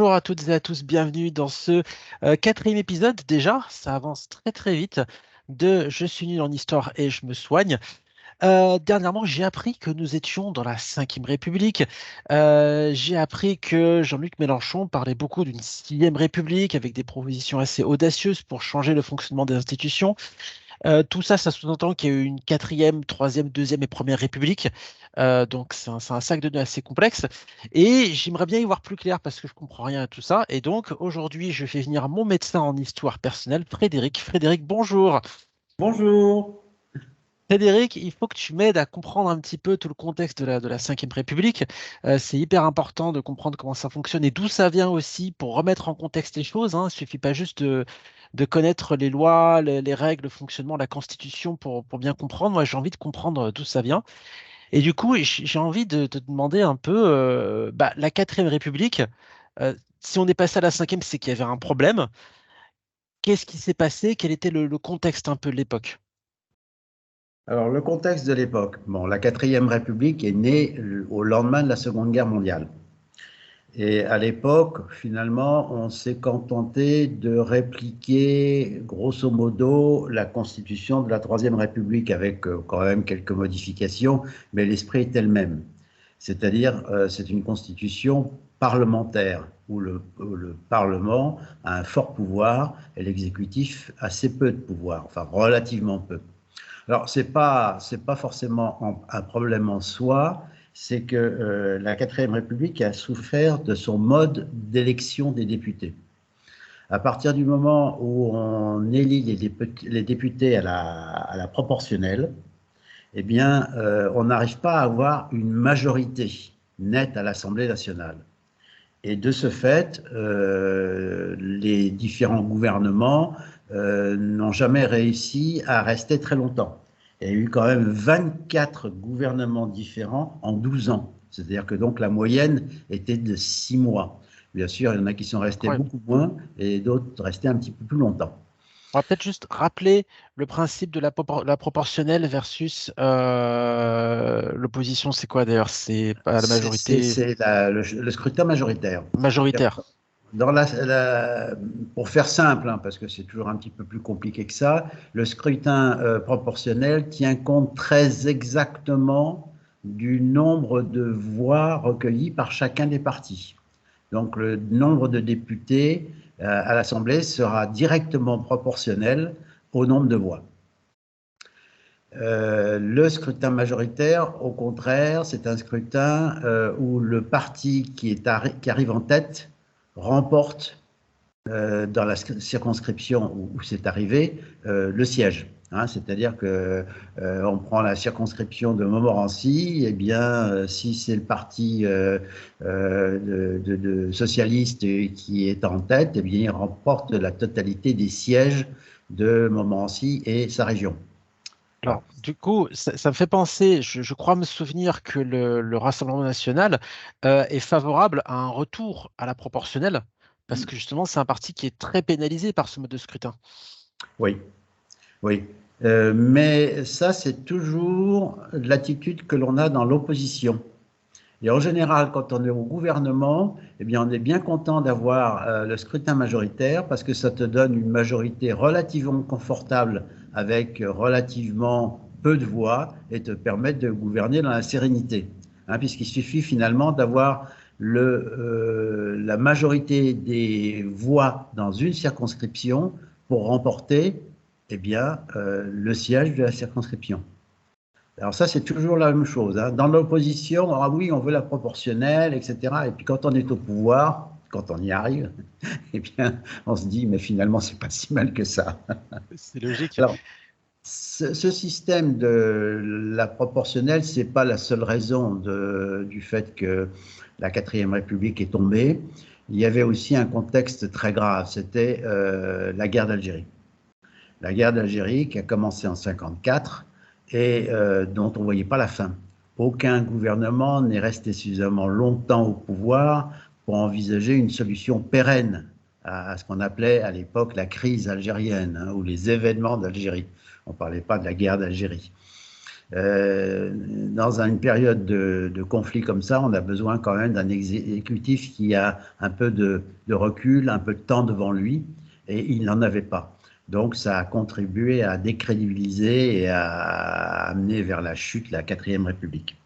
Bonjour à toutes et à tous, bienvenue dans ce quatrième épisode déjà, ça avance très très vite, de Je suis nul en histoire et je me soigne. Dernièrement, j'ai appris que nous étions dans la Cinquième République. J'ai appris que Jean-Luc Mélenchon parlait beaucoup d'une Sixième République avec des propositions assez audacieuses pour changer le fonctionnement des institutions. Tout ça, ça sous-entend qu'il y a eu une quatrième, troisième, deuxième et première république. Donc c'est un sac de nœuds assez complexe. Et j'aimerais bien y voir plus clair parce que je comprends rien à tout ça. Et donc aujourd'hui, je fais venir mon médecin en histoire personnelle, Frédéric. Frédéric, bonjour. Bonjour. Frédéric, il faut que tu m'aides à comprendre un petit peu tout le contexte de la Cinquième République. C'est hyper important de comprendre comment ça fonctionne et d'où ça vient aussi pour remettre en contexte les choses, hein. Il ne suffit pas juste de connaître les lois, les règles, le fonctionnement, la Constitution pour bien comprendre. Moi, j'ai envie de comprendre d'où ça vient. Et du coup, j'ai envie de te demander un peu, la Quatrième République, si on est passé à la Cinquième, c'est qu'il y avait un problème. Qu'est-ce qui s'est passé? Quel était le contexte un peu de l'époque? Alors, le contexte de l'époque. Bon, la quatrième République est née au lendemain de la Seconde Guerre mondiale. Et à l'époque, finalement, on s'est contenté de répliquer, grosso modo, la constitution de la Troisième République avec quand même quelques modifications, mais l'esprit est le même. C'est-à-dire, c'est une constitution parlementaire où le Parlement a un fort pouvoir et l'exécutif assez peu de pouvoir, enfin relativement peu. Alors, c'est pas forcément un problème en soi, c'est que la quatrième République a souffert de son mode d'élection des députés. À partir du moment où on élit les députés à la proportionnelle, eh bien, on n'arrive pas à avoir une majorité nette à l'Assemblée nationale. Et de ce fait, les différents gouvernements n'ont jamais réussi à rester très longtemps. Il y a eu quand même 24 gouvernements différents en 12 ans. C'est-à-dire que donc la moyenne était de 6 mois. Bien sûr, il y en a qui sont restés Incroyable. beaucoup moins et d'autres restés un petit peu plus longtemps. On va peut-être juste rappeler le principe de la proportionnelle versus l'opposition, c'est quoi d'ailleurs? C'est pas la majorité C'est le scrutin majoritaire. C'est-à-dire majoritaire. dans pour faire simple, hein, parce que c'est toujours un petit peu plus compliqué que ça, le scrutin proportionnel tient compte très exactement du nombre de voix recueillies par chacun des partis. Donc le nombre de députés à l'Assemblée sera directement proportionnel au nombre de voix. Le scrutin majoritaire, au contraire, c'est un scrutin où le parti qui arrive en tête remporte dans la circonscription où c'est arrivé le siège. Hein, c'est-à-dire que on prend la circonscription de Montmorency, et bien si c'est le parti de socialiste qui est en tête, et bien il remporte la totalité des sièges de Montmorency et sa région. Voilà. Alors, du coup, ça me fait penser, je crois me souvenir que le Rassemblement national est favorable à un retour à la proportionnelle, parce que justement, c'est un parti qui est très pénalisé par ce mode de scrutin. Oui, oui. Mais ça, c'est toujours l'attitude que l'on a dans l'opposition. Et en général, quand on est au gouvernement, eh bien, on est bien content d'avoir le scrutin majoritaire parce que ça te donne une majorité relativement confortable avec relativement peu de voix et te permet de gouverner dans la sérénité. Hein, puisqu'il suffit finalement d'avoir la majorité des voix dans une circonscription pour remporter eh bien, le siège de la circonscription. Alors ça, c'est toujours la même chose. Hein. Dans l'opposition, ah oui, on veut la proportionnelle, etc. Et puis quand on est au pouvoir, quand on y arrive, eh bien, on se dit, mais finalement, c'est pas si mal que ça. C'est logique. Alors, ce système de la proportionnelle, c'est pas la seule raison du fait que la quatrième République est tombée. Il y avait aussi un contexte très grave, c'était la guerre d'Algérie. La guerre d'Algérie qui a commencé en 1954 et dont on ne voyait pas la fin. Aucun gouvernement n'est resté suffisamment longtemps au pouvoir pour envisager une solution pérenne à ce qu'on appelait à l'époque la crise algérienne, hein, ou les événements d'Algérie. On ne parlait pas de la guerre d'Algérie. Dans une période de conflit comme ça, on a besoin quand même d'un exécutif qui a un peu de recul, un peu de temps devant lui, et il n'en avait pas. Donc ça a contribué à décrédibiliser et à amener vers la chute la 4e République.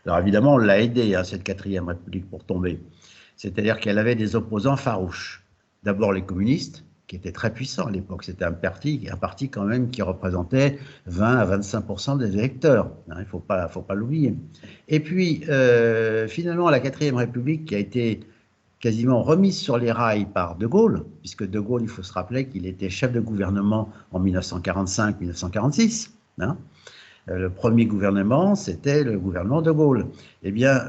Alors évidemment, on l'a aidé, hein, cette 4e République, pour tomber. C'est-à-dire qu'elle avait des opposants farouches. D'abord les communistes, qui étaient très puissants à l'époque. C'était un parti quand même qui représentait 20 à 25% des électeurs. Hein, il ne faut pas l'oublier. Et puis, finalement, la 4e République, qui a été quasiment remise sur les rails par De Gaulle, puisque De Gaulle, il faut se rappeler qu'il était chef de gouvernement en 1945-1946. Hein. Le premier gouvernement, c'était le gouvernement de Gaulle. Eh bien,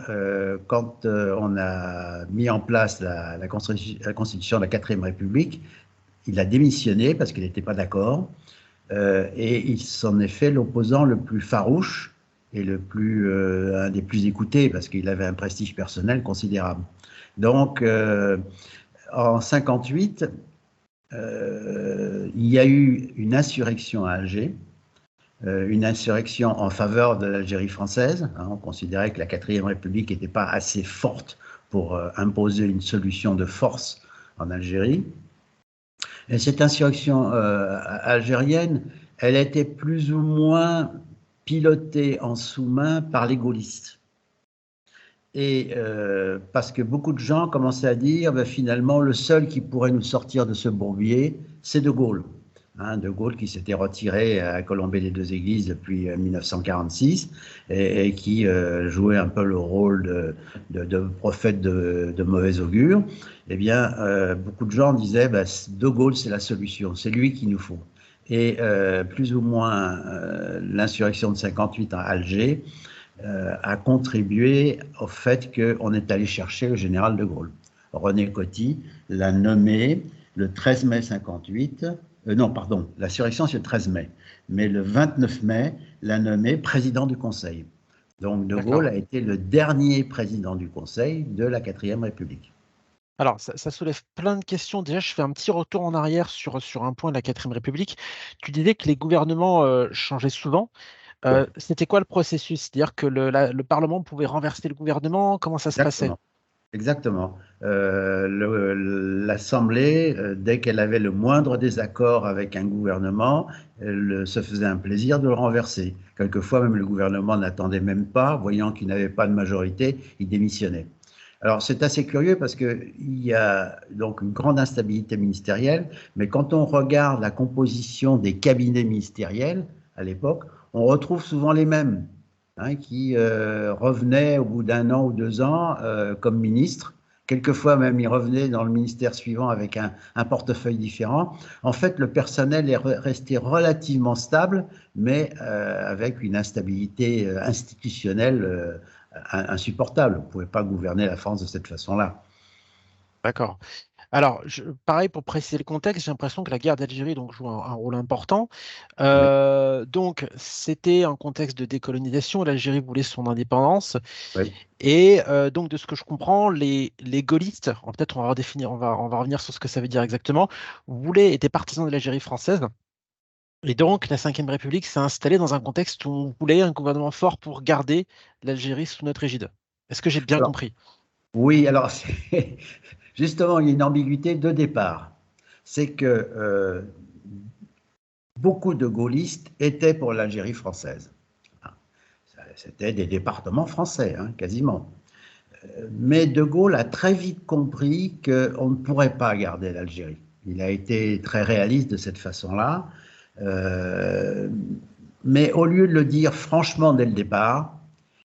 quand on a mis en place la constitution de la 4e République, il a démissionné parce qu'il n'était pas d'accord, et il s'en est fait l'opposant le plus farouche et un des plus écoutés, parce qu'il avait un prestige personnel considérable. Donc, en 1958, il y a eu une insurrection à Alger, une insurrection en faveur de l'Algérie française. Hein, on considérait que la 4e République n'était pas assez forte pour imposer une solution de force en Algérie. Et cette insurrection algérienne, elle était plus ou moins pilotée en sous-main par les gaullistes. Et parce que beaucoup de gens commençaient à dire, ben, finalement, le seul qui pourrait nous sortir de ce bourbier, c'est De Gaulle. Hein, De Gaulle qui s'était retiré à Colombey-les-Deux-Églises depuis 1946 et qui jouait un peu le rôle de prophète de mauvais augure. Eh bien, beaucoup de gens disaient, ben, De Gaulle, c'est la solution, c'est lui qu'il nous faut. Et plus ou moins, l'insurrection de 1958 à Alger a contribué au fait qu'on est allé chercher le général de Gaulle. René Coty l'a nommé le 13 mai 1958. Non, pardon, l'insurrection c'est le 13 mai, mais le 29 mai, l'a nommé président du Conseil. Donc De Gaulle a été le dernier président du Conseil de la 4e République. Alors, ça soulève plein de questions. Déjà, je fais un petit retour en arrière sur un point de la 4e République. Tu disais que les gouvernements changeaient souvent. C'était quoi le processus? C'est-à-dire que le Parlement pouvait renverser le gouvernement? Comment ça se passait? Exactement. L'Assemblée, dès qu'elle avait le moindre désaccord avec un gouvernement, elle se faisait un plaisir de le renverser. Quelquefois, même le gouvernement n'attendait même pas, voyant qu'il n'avait pas de majorité, il démissionnait. Alors, c'est assez curieux parce qu'il y a donc une grande instabilité ministérielle, mais quand on regarde la composition des cabinets ministériels à l'époque, on retrouve souvent les mêmes. Hein, qui revenaient au bout d'1 an ou 2 ans comme ministre. Quelquefois même, ils revenaient dans le ministère suivant avec un portefeuille différent. En fait, le personnel est resté relativement stable, mais avec une instabilité institutionnelle insupportable. On ne pouvait pas gouverner la France de cette façon-là. D'accord. Alors, pareil, pour préciser le contexte, j'ai l'impression que la guerre d'Algérie donc, joue un rôle important. Oui. Donc, c'était un contexte de décolonisation. L'Algérie voulait son indépendance. Oui. Et donc, de ce que je comprends, les gaullistes, peut-être on va redéfinir, on va revenir sur ce que ça veut dire exactement, étaient partisans de l'Algérie française. Et donc, la Ve République s'est installée dans un contexte où on voulait un gouvernement fort pour garder l'Algérie sous notre égide. Est-ce que j'ai bien Alors, compris? oui, alors justement, il y a une ambiguïté de départ. C'est que beaucoup de gaullistes étaient pour l'Algérie française. C'était des départements français, hein, quasiment. Mais De Gaulle a très vite compris qu'on ne pourrait pas garder l'Algérie. Il a été très réaliste de cette façon-là. Mais au lieu de le dire franchement dès le départ,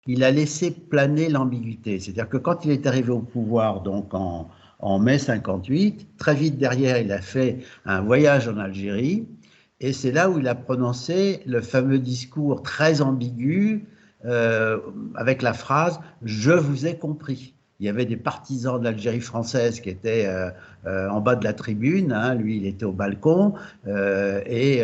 il a laissé planer l'ambiguïté. C'est-à-dire que quand il est arrivé au pouvoir, donc en mai 58, très vite derrière, il a fait un voyage en Algérie. Et c'est là où il a prononcé le fameux discours très ambigu avec la phrase « Je vous ai compris ». Il y avait des partisans de l'Algérie française qui étaient en bas de la tribune, hein, lui il était au balcon, et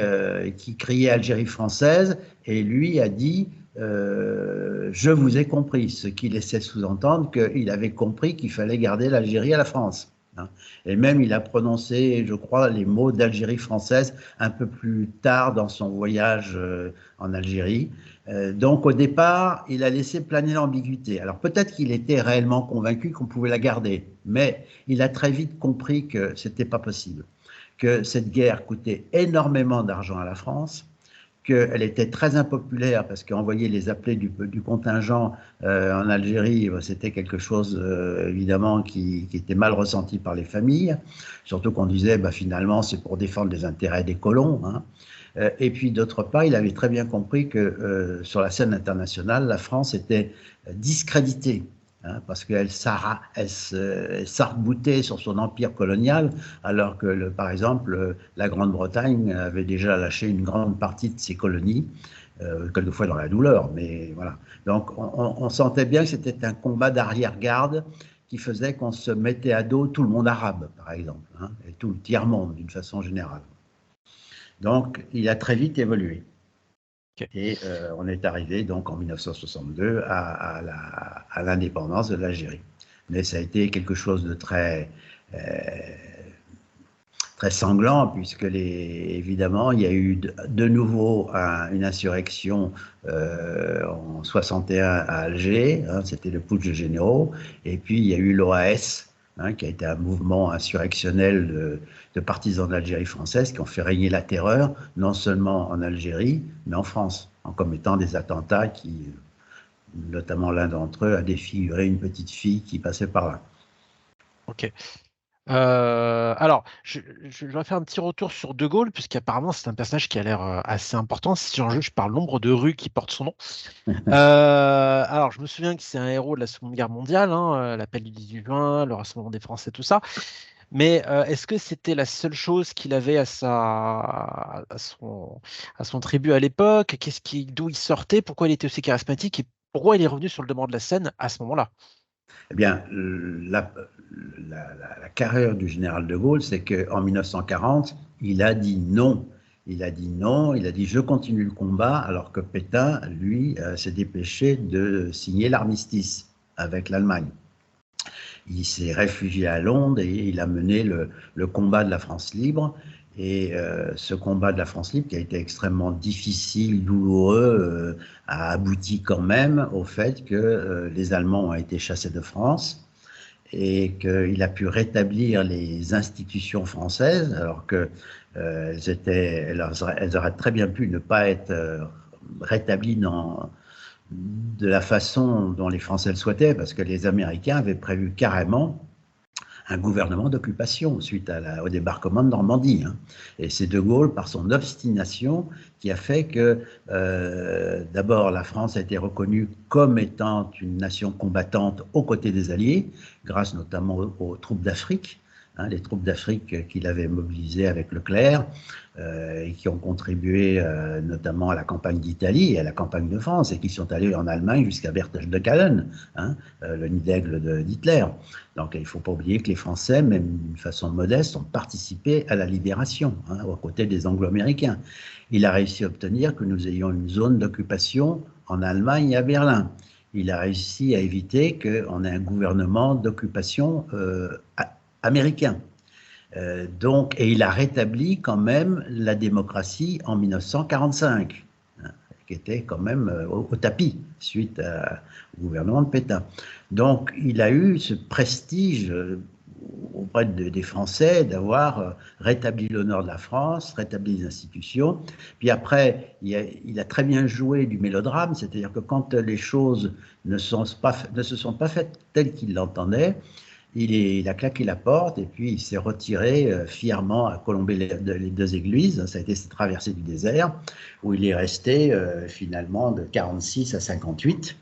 qui criaient Algérie française, et lui a dit je vous ai compris, ce qui laissait sous-entendre qu'il avait compris qu'il fallait garder l'Algérie à la France. hein. Et même, il a prononcé, je crois, les mots d'Algérie française un peu plus tard dans son voyage en Algérie. Donc, au départ, il a laissé planer l'ambiguïté. Alors, peut-être qu'il était réellement convaincu qu'on pouvait la garder, mais il a très vite compris que c'était pas possible, que cette guerre coûtait énormément d'argent à la France, qu'elle était très impopulaire parce qu'envoyer les appelés du contingent en Algérie, c'était quelque chose évidemment qui était mal ressenti par les familles, surtout qu'on disait finalement c'est pour défendre les intérêts des colons, hein. Et puis d'autre part, il avait très bien compris que sur la scène internationale, la France était discréditée, hein, parce qu'elle s'arc-boutait sur son empire colonial, alors que, par exemple, la Grande-Bretagne avait déjà lâché une grande partie de ses colonies, quelquefois dans la douleur, mais voilà. Donc on sentait bien que c'était un combat d'arrière-garde qui faisait qu'on se mettait à dos tout le monde arabe, par exemple, hein, et tout le tiers-monde d'une façon générale. Donc, il a très vite évolué. Ok. Et on est arrivé donc en 1962 à l'indépendance de l'Algérie. Mais ça a été quelque chose de très sanglant, puisque évidemment, il y a eu de nouveau une insurrection en 61 à Alger, hein, c'était le putsch de généraux, et puis il y a eu l'OAS, hein, qui a été un mouvement insurrectionnel de partisans de l'Algérie française qui ont fait régner la terreur, non seulement en Algérie, mais en France, en commettant des attentats qui, notamment l'un d'entre eux, a défiguré une petite fille qui passait par là. Ok. Alors, je vais faire un petit retour sur De Gaulle, puisqu'apparemment c'est un personnage qui a l'air assez important, si j'en juge par le nombre de rues qui portent son nom. Alors, je me souviens que c'est un héros de la Seconde Guerre mondiale, hein, l'appel du 18 juin, le rassemblement des Français, tout ça. Mais est-ce que c'était la seule chose qu'il avait à son tribut à l'époque? D'où il sortait? Pourquoi il était aussi charismatique? Et pourquoi il est revenu sur le devant de la scène à ce moment-là? Eh bien, la carrière du général de Gaulle, c'est qu'en 1940, il a dit non. Il a dit non, il a dit je continue le combat, alors que Pétain, lui, s'est dépêché de signer l'armistice avec l'Allemagne. Il s'est réfugié à Londres et il a mené le combat de la France libre. Et ce combat de la France libre, qui a été extrêmement difficile, douloureux, a abouti quand même au fait que les Allemands ont été chassés de France et qu'il a pu rétablir les institutions françaises, alors que elles auraient très bien pu ne pas être rétablies de la façon dont les Français le souhaitaient, parce que les Américains avaient prévu carrément un gouvernement d'occupation suite au débarquement de Normandie, hein. Et c'est De Gaulle, par son obstination, qui a fait que, d'abord, la France a été reconnue comme étant une nation combattante aux côtés des Alliés, grâce notamment aux troupes d'Afrique, hein, les troupes d'Afrique qu'il avait mobilisées avec Leclerc, et qui ont contribué notamment à la campagne d'Italie et à la campagne de France, et qui sont allés en Allemagne jusqu'à Berchtesgaden, hein, le nid d'aigle d'Hitler. Donc il ne faut pas oublier que les Français, même d'une façon modeste, ont participé à la libération, hein, aux côtés des Anglo-Américains. Il a réussi à obtenir que nous ayons une zone d'occupation en Allemagne et à Berlin. Il a réussi à éviter qu'on ait un gouvernement d'occupation américain. Et il a rétabli quand même la démocratie en 1945, hein, qui était quand même au tapis suite au gouvernement de Pétain. Donc il a eu ce prestige auprès des Français d'avoir rétabli l'honneur de la France, rétabli les institutions. Puis après, il a très bien joué du mélodrame, c'est-à-dire que quand les choses ne se sont pas faites telles qu'il l'entendait, il a claqué la porte et puis il s'est retiré fièrement à colomber les deux églises. Ça a été cette traversée du désert où il est resté finalement de 46 à 58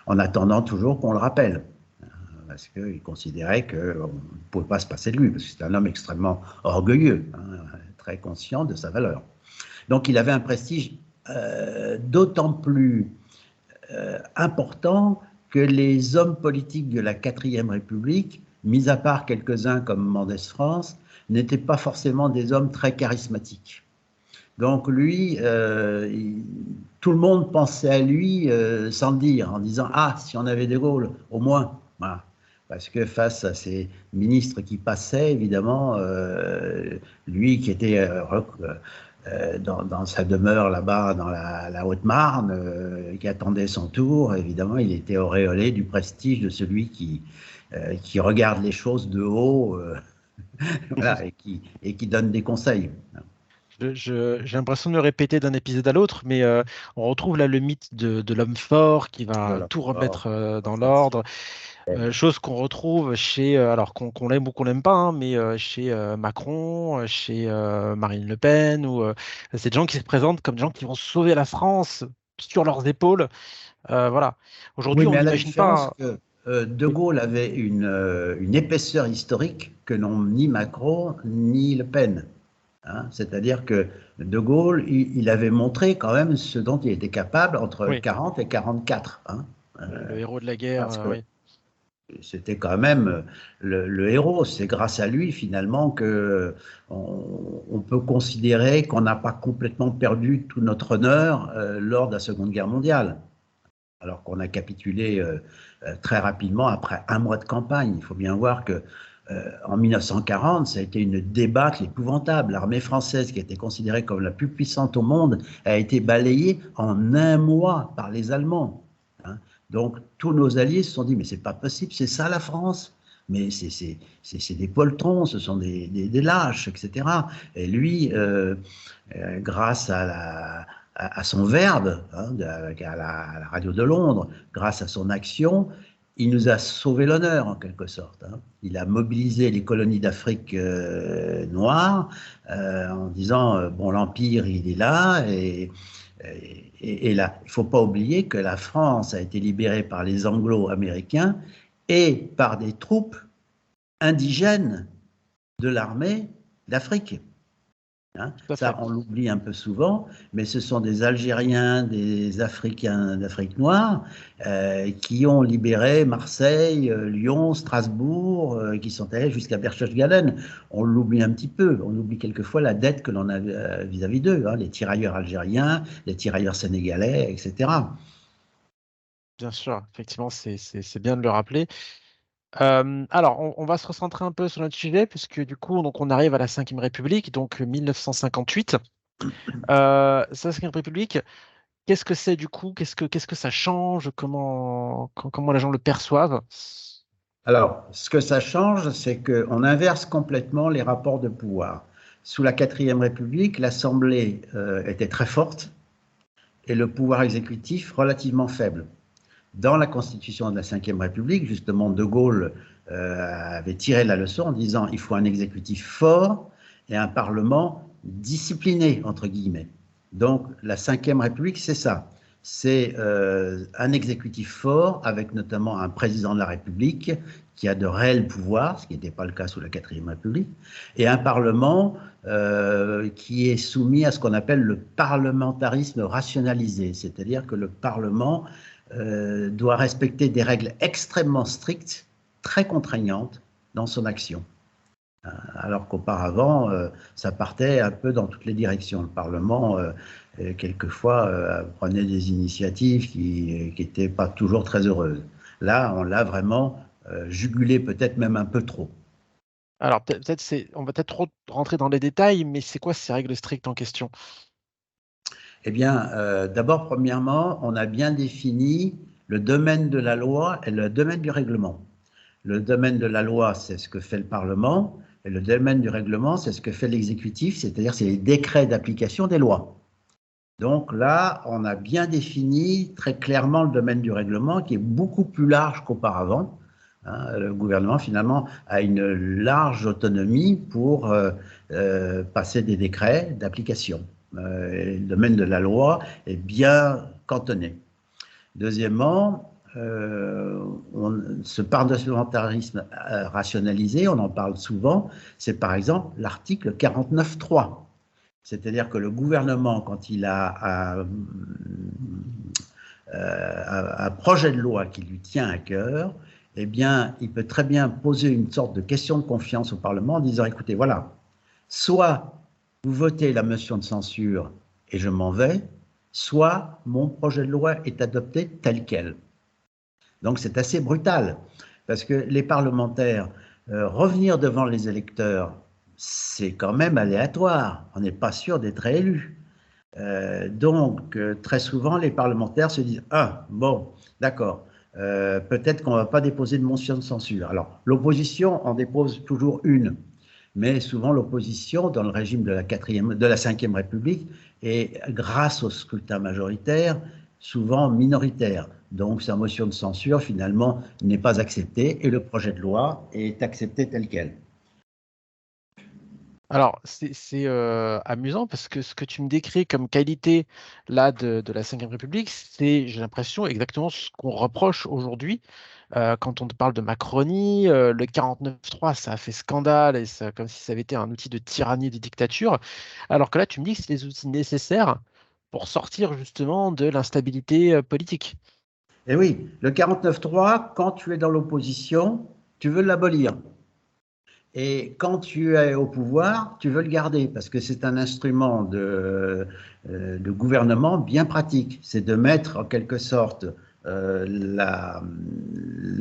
en attendant toujours qu'on le rappelle. Parce qu'il considérait qu'on ne pouvait pas se passer de lui, parce que c'est un homme extrêmement orgueilleux, hein, très conscient de sa valeur. Donc il avait un prestige d'autant plus important que les hommes politiques de la 4e République, mis à part quelques-uns comme Mendès France, n'étaient pas forcément des hommes très charismatiques. Donc lui, tout le monde pensait à lui sans le dire, en disant « Ah, si on avait De Gaulle, au moins ». Voilà. parce que face à ces ministres qui passaient, évidemment, lui qui était dans sa demeure là-bas dans la Haute-Marne, qui attendait son tour, évidemment, il était auréolé du prestige de celui qui regarde les choses de haut voilà, et qui donne des conseils. J'ai l'impression de me répéter d'un épisode à l'autre, mais on retrouve là le mythe de l'homme fort qui va Voilà. tout Oh, remettre dans fantastique. l'ordre. Chose qu'on retrouve chez, alors qu'on l'aime ou qu'on l'aime pas, hein, mais chez Macron, chez Marine Le Pen, ou c'est des gens qui se présentent comme des gens qui vont sauver la France sur leurs épaules. Voilà. Aujourd'hui, Oui, on mais à la n'imagine différence pas. que De Oui, Gaulle avait une épaisseur historique que n'ont ni Macron ni Le Pen. Hein. C'est-à-dire que De Gaulle, il avait montré quand même ce dont il était capable entre oui, 40 et 44. Hein. le héros de la guerre, Parce que oui. c'était quand même le héros. C'est grâce à lui, finalement, que on peut considérer qu'on n'a pas complètement perdu tout notre honneur lors de la Seconde Guerre mondiale. Alors qu'on a capitulé très rapidement après un mois de campagne. Il faut bien voir que en 1940, ça a été une débâcle épouvantable. L'armée française, qui était considérée comme la plus puissante au monde, a été balayée en un mois par les Allemands. Hein. Donc tous nos alliés se sont dit, mais c'est pas possible, c'est ça la France. Mais c'est des poltrons, ce sont des lâches, etc. Et lui, grâce à son verbe, hein, à la radio de Londres, grâce à son action, il nous a sauvé l'honneur en quelque sorte. Hein. Il a mobilisé les colonies d'Afrique noire en disant bon, l'empire il est là et là il faut pas oublier que la France a été libérée par les Anglo-Américains et par des troupes indigènes de l'armée d'Afrique. Hein. Tout à Ça, fait. on l'oublie un peu souvent, mais ce sont des Algériens, des Africains d'Afrique noire qui ont libéré Marseille, Lyon, Strasbourg, qui sont allés jusqu'à Berchtesgaden. On l'oublie un petit peu. On oublie quelquefois la dette que l'on a vis-à-vis d'eux, hein, les tirailleurs algériens, les tirailleurs sénégalais, etc. Bien sûr, effectivement, c'est bien de le rappeler. Alors, on va se recentrer un peu sur notre sujet, puisque du coup, donc, on arrive à la Cinquième République, donc 1958. Cinquième République, qu'est-ce que c'est du coup? Qu'est-ce que ça change? Comment les gens le perçoivent? Alors, ce que ça change, c'est qu'on inverse complètement les rapports de pouvoir. Sous la Quatrième République, l'Assemblée était très forte et le pouvoir exécutif relativement faible. Dans la constitution de la Ve République, justement, De Gaulle avait tiré la leçon en disant il faut un exécutif fort et un parlement discipliné, entre guillemets. Donc la Ve République, c'est ça. C'est un exécutif fort avec notamment un président de la République qui a de réels pouvoirs, ce qui n'était pas le cas sous la Quatrième République, et un parlement qui est soumis à ce qu'on appelle le parlementarisme rationalisé, c'est-à-dire que le Parlement doit respecter des règles extrêmement strictes, très contraignantes dans son action. Alors qu'auparavant, ça partait un peu dans toutes les directions. Le Parlement, quelquefois, prenait des initiatives qui n'étaient pas toujours très heureuses. Là, on l'a vraiment jugulé, peut-être même un peu trop. Alors, on va peut-être trop rentrer dans les détails, mais c'est quoi ces règles strictes en question? Eh bien, d'abord, premièrement, on a bien défini le domaine de la loi et le domaine du règlement. Le domaine de la loi, c'est ce que fait le Parlement, et le domaine du règlement, c'est ce que fait l'exécutif, c'est-à-dire c'est les décrets d'application des lois. Donc là, on a bien défini très clairement le domaine du règlement, qui est beaucoup plus large qu'auparavant. Hein, le gouvernement, finalement, a une large autonomie pour passer des décrets d'application. Le domaine de la loi est bien cantonné. Deuxièmement, ce parlementarisme rationalisé, on en parle souvent, c'est par exemple l'article 49.3. C'est-à-dire que le gouvernement, quand il a un projet de loi qui lui tient à cœur, eh bien, il peut très bien poser une sorte de question de confiance au Parlement en disant, écoutez, voilà, soit vous votez la motion de censure et je m'en vais, soit mon projet de loi est adopté tel quel. Donc c'est assez brutal. Parce que les parlementaires, revenir devant les électeurs, c'est quand même aléatoire. On n'est pas sûr d'être réélu. Donc, très souvent, les parlementaires se disent: ah, bon, d'accord, peut-être qu'on ne va pas déposer de motion de censure. Alors, l'opposition en dépose toujours une, mais souvent l'opposition, dans le régime de la Cinquième République, est, grâce au scrutin majoritaire, souvent minoritaire. Donc, sa motion de censure, finalement, n'est pas acceptée et le projet de loi est accepté tel quel. Alors, c'est amusant parce que ce que tu me décris comme qualité là de la Cinquième République, c'est, j'ai l'impression, exactement ce qu'on reproche aujourd'hui quand on te parle de Macronie. Le 49.3, ça a fait scandale et ça, comme si ça avait été un outil de tyrannie et de dictature. Alors que là, tu me dis que c'est les outils nécessaires pour sortir justement de l'instabilité politique. Et oui, le 49.3, quand tu es dans l'opposition, tu veux l'abolir. Et quand tu es au pouvoir, tu veux le garder parce que c'est un instrument de gouvernement bien pratique. C'est de mettre en quelque sorte le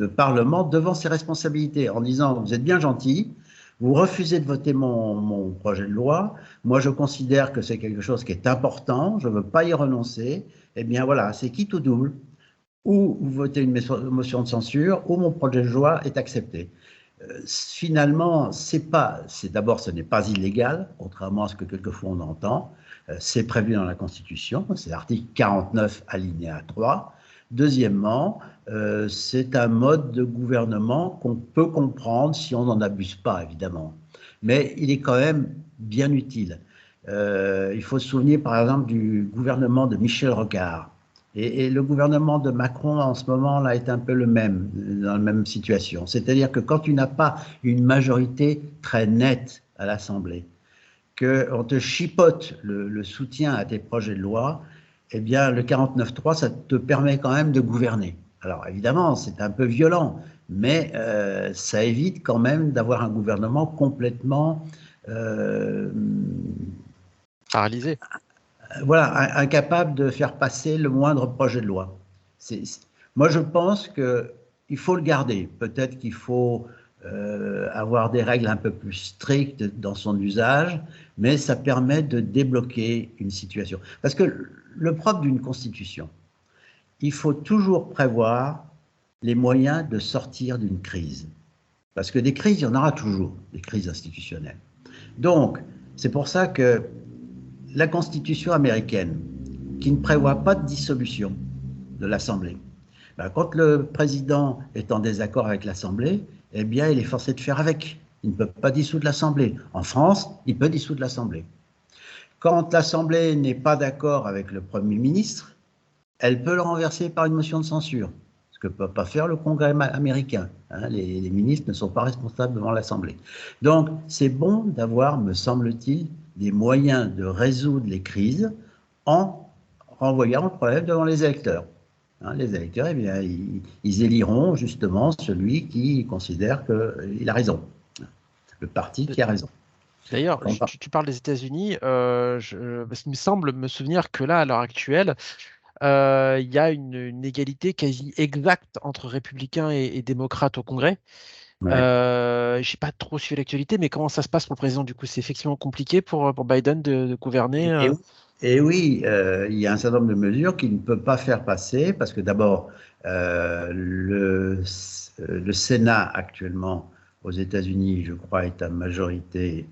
Parlement devant ses responsabilités en disant: vous êtes bien gentil, vous refusez de voter mon projet de loi, moi je considère que c'est quelque chose qui est important, je ne veux pas y renoncer, eh bien voilà, c'est quitte ou double, ou vous votez une motion de censure, ou mon projet de loi est accepté. Finalement, d'abord, ce n'est pas illégal, contrairement à ce que quelquefois on entend. C'est prévu dans la Constitution, c'est l'article 49, alinéa 3. Deuxièmement, c'est un mode de gouvernement qu'on peut comprendre si on n'en abuse pas, évidemment. Mais il est quand même bien utile. Il faut se souvenir, par exemple, du gouvernement de Michel Rocard. Et le gouvernement de Macron, en ce moment, là, est un peu dans la même situation. C'est-à-dire que quand tu n'as pas une majorité très nette à l'Assemblée, qu'on te chipote le soutien à tes projets de loi, eh bien, le 49.3, ça te permet quand même de gouverner. Alors, évidemment, c'est un peu violent, mais ça évite quand même d'avoir un gouvernement complètement Paralysé. voilà, incapable de faire passer le moindre projet de loi. Moi, je pense qu'il faut le garder. Peut-être qu'il faut avoir des règles un peu plus strictes dans son usage, mais ça permet de débloquer une situation. Parce que le propre d'une constitution, il faut toujours prévoir les moyens de sortir d'une crise. Parce que des crises, il y en aura toujours, des crises institutionnelles. Donc, c'est pour ça que la Constitution américaine, qui ne prévoit pas de dissolution de l'Assemblée, quand le président est en désaccord avec l'Assemblée, eh bien, il est forcé de faire avec. Il ne peut pas dissoudre l'Assemblée. En France, il peut dissoudre l'Assemblée. Quand l'Assemblée n'est pas d'accord avec le Premier ministre, elle peut le renverser par une motion de censure, ce que ne peut pas faire le Congrès américain. Les ministres ne sont pas responsables devant l'Assemblée. Donc, c'est bon d'avoir, me semble-t-il, des moyens de résoudre les crises en renvoyant le problème devant les électeurs. Les électeurs, eh bien, ils éliront justement celui qui considère qu'il a raison, le parti qui a raison. D'ailleurs, tu parles des États-Unis. Parce qu'il me semble me souvenir que là, à l'heure actuelle, il y a une égalité quasi exacte entre républicains et démocrates au Congrès. Ouais. Je n'ai pas trop suivi l'actualité, mais comment ça se passe pour le président? Du coup, c'est effectivement compliqué pour Biden de gouverner. Et, et oui, il y a un certain nombre de mesures qu'il ne peut pas faire passer parce que d'abord, le Sénat actuellement aux États-Unis, je crois, est à majorité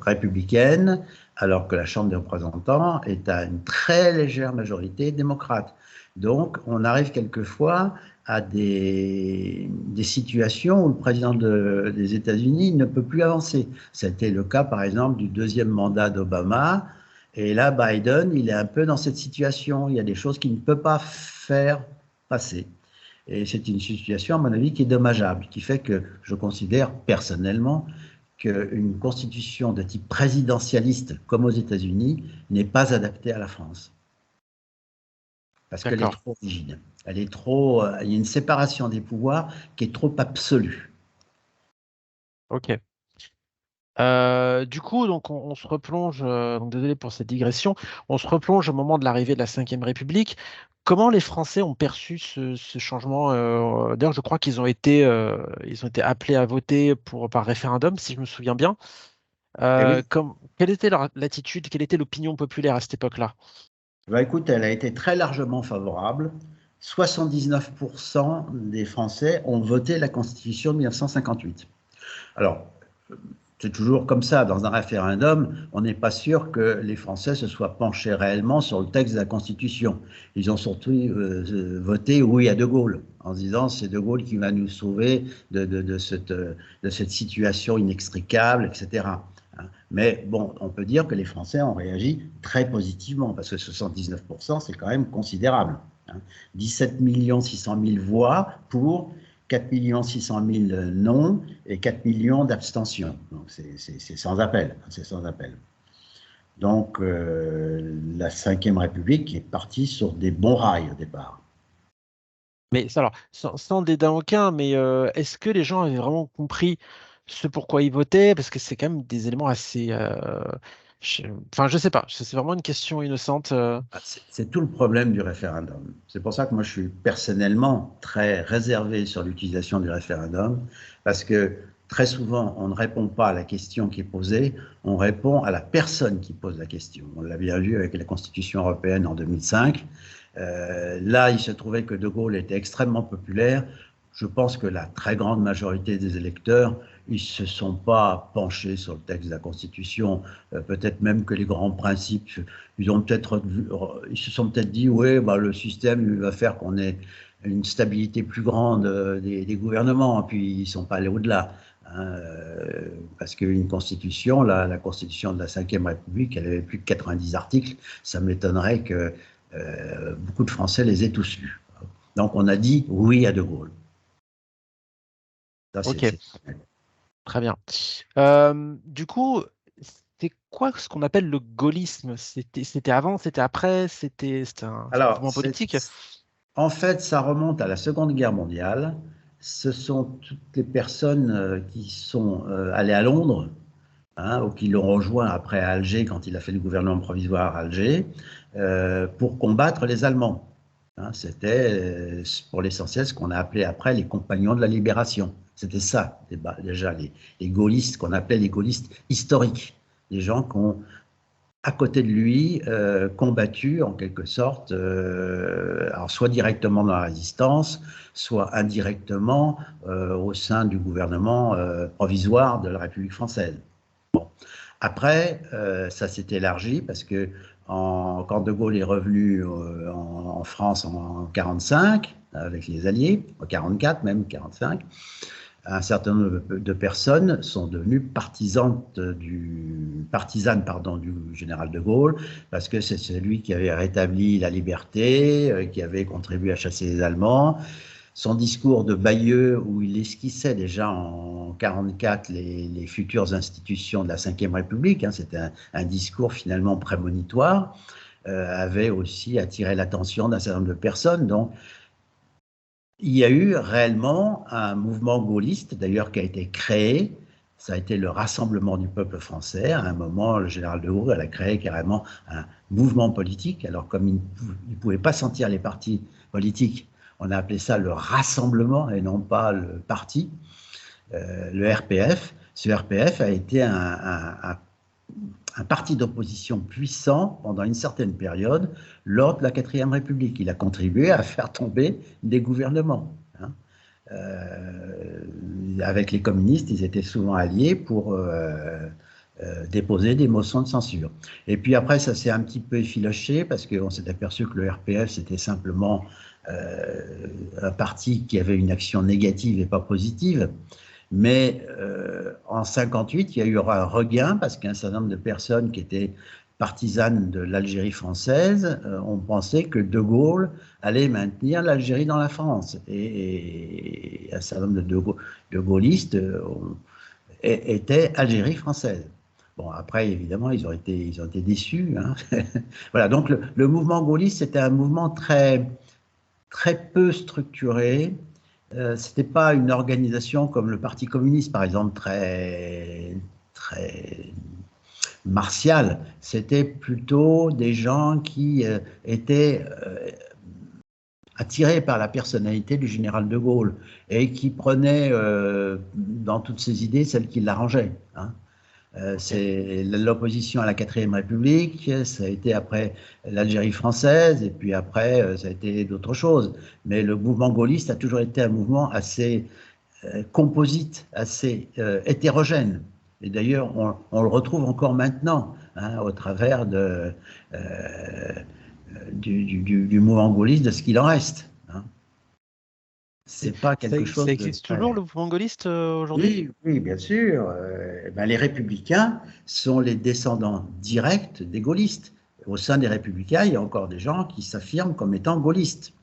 républicaine, alors que la Chambre des représentants est à une très légère majorité démocrate. Donc, on arrive quelquefois à des situations où le président des États-Unis ne peut plus avancer. C'était le cas, par exemple, du deuxième mandat d'Obama. Et là, Biden, il est un peu dans cette situation. Il y a des choses qu'il ne peut pas faire passer. Et c'est une situation, à mon avis, qui est dommageable, qui fait que je considère personnellement qu'une constitution de type présidentialiste, comme aux États-Unis, n'est pas adaptée à la France. Parce qu'elle est D'accord. trop rigide. Elle est trop, il y a une séparation des pouvoirs qui est trop absolue. Ok. Du coup, donc on se replonge, donc désolé pour cette digression, on se replonge au moment de l'arrivée de la Cinquième République. Comment les Français ont perçu ce changement? D'ailleurs, je crois ils ont été appelés à voter par référendum, si je me souviens bien. Eh oui. Quelle était leur l'attitude, quelle était l'opinion populaire à cette époque-là? Bah, écoute, elle a été très largement favorable. 79% des Français ont voté la Constitution de 1958. Alors, c'est toujours comme ça, dans un référendum, on n'est pas sûr que les Français se soient penchés réellement sur le texte de la Constitution. Ils ont surtout voté oui à De Gaulle, en se disant c'est De Gaulle qui va nous sauver de cette situation inextricable, etc. Mais bon, on peut dire que les Français ont réagi très positivement, parce que 79%, c'est quand même considérable. 17 600 000 voix pour 4 600 000 non et 4 millions d'abstentions. Donc c'est sans appel. C'est sans appel. Donc la Ve République est partie sur des bons rails au départ. Mais alors, sans dédain aucun, mais est-ce que les gens avaient vraiment compris ce pourquoi ils votaient? Parce que c'est quand même des éléments assez. Je- Enfin, je sais pas. C'est vraiment une question innocente. C'est tout le problème du référendum. C'est pour ça que moi je suis personnellement très réservé sur l'utilisation du référendum, parce que très souvent on ne répond pas à la question qui est posée, on répond à la personne qui pose la question. On l'a bien vu avec la Constitution européenne en 2005. Là, il se trouvait que De Gaulle était extrêmement populaire. Je pense que la très grande majorité des électeurs, ils ne se sont pas penchés sur le texte de la Constitution. Peut-être même que les grands principes, ils se sont peut-être dit, oui, bah, le système va faire qu'on ait une stabilité plus grande des gouvernements, puis ils ne sont pas allés au-delà. Parce qu'une constitution, la constitution de la Ve République, elle avait plus de 90 articles. Ça m'étonnerait que beaucoup de Français les aient tous lus. Donc on a dit oui à De Gaulle. Ça, Ok, c'est très bien. Du coup, c'est quoi ce qu'on appelle le gaullisme? C'était avant, c'était après, c'était un Alors, mouvement politique? en fait, ça remonte à la Seconde Guerre mondiale. Ce sont toutes les personnes qui sont allées à Londres, ou qui l'ont rejoint après à Alger, quand il a fait le gouvernement provisoire à Alger, pour combattre les Allemands. C'était pour l'essentiel ce qu'on a appelé après les compagnons de la libération. C'était ça, déjà, les gaullistes, qu'on appelait les gaullistes historiques. Les gens qui ont à côté de lui, combattu en quelque sorte, alors soit directement dans la résistance, soit indirectement au sein du gouvernement provisoire de la République française. Bon. Après, ça s'est élargi parce que quand De Gaulle est revenu en France en 1945, avec les Alliés, en 1944 même, 1945, un certain nombre de personnes sont devenues partisanes du général de Gaulle, parce que c'est celui qui avait rétabli la liberté, qui avait contribué à chasser les Allemands. Son discours de Bayeux, où il esquissait déjà en 1944 les futures institutions de la Ve République, c'était un discours finalement prémonitoire, avait aussi attiré l'attention d'un certain nombre de personnes. Donc, il y a eu réellement un mouvement gaulliste, d'ailleurs, qui a été créé. Ça a été le Rassemblement du peuple français. À un moment, le général de Gaulle a créé carrément un mouvement politique. Alors, comme il ne pouvait pas sentir les partis politiques, on a appelé ça le Rassemblement et non pas le parti, le RPF. Ce RPF a été un parti d'opposition puissant pendant une certaine période lors de la Quatrième République. Il a contribué à faire tomber des gouvernements. Avec les communistes, ils étaient souvent alliés pour déposer des motions de censure. Et puis après, ça s'est un petit peu effiloché parce qu'on s'est aperçu que le RPF, c'était simplement un parti qui avait une action négative et pas positive. Mais en 1958, il y a eu un regain parce qu'un certain nombre de personnes qui étaient partisanes de l'Algérie française ont pensé que De Gaulle allait maintenir l'Algérie dans la France. Et un certain nombre de gaullistes étaient Algérie française. Bon, après, évidemment, ils ont été déçus. Voilà, donc le mouvement gaulliste, c'était un mouvement très, très peu structuré. C'était pas une organisation comme le Parti communiste, par exemple, très, très martiale. C'était plutôt des gens qui étaient attirés par la personnalité du général de Gaulle et qui prenaient dans toutes ses idées celles qui l'arrangeaient. Hein. C'est l'opposition à la 4e République, ça a été après l'Algérie française, et puis après, ça a été d'autres choses. Mais le mouvement gaulliste a toujours été un mouvement assez composite, assez hétérogène. Et d'ailleurs, on le retrouve encore maintenant, hein, au travers du mouvement gaulliste, de ce qu'il en reste. Hein. C'est pas quelque chose Ça de existe toujours, le mouvement gaulliste, aujourd'hui? Oui, oui, bien sûr. Ben, les républicains sont les descendants directs des gaullistes. Au sein des républicains, il y a encore des gens qui s'affirment comme étant gaullistes.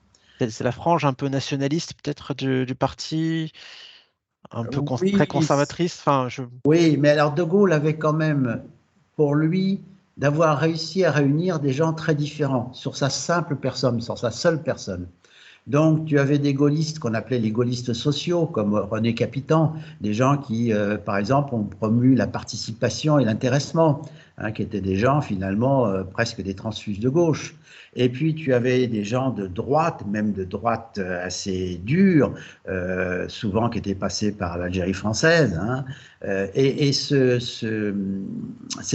C'est la frange un peu nationaliste, peut-être, du parti, un peu très Oui, conservatrice. Enfin, oui, mais alors De Gaulle avait quand même pour lui d'avoir réussi à réunir des gens très différents sur sa simple personne, sur sa seule personne. Donc, tu avais des gaullistes qu'on appelait les gaullistes sociaux, comme René Capitan, des gens qui, par exemple, ont promu la participation et l'intéressement, hein, qui étaient des gens finalement presque des transfuges de gauche. Et puis, tu avais des gens de droite, même de droite assez dure, souvent qui étaient passés par l'Algérie française. Hein, et cette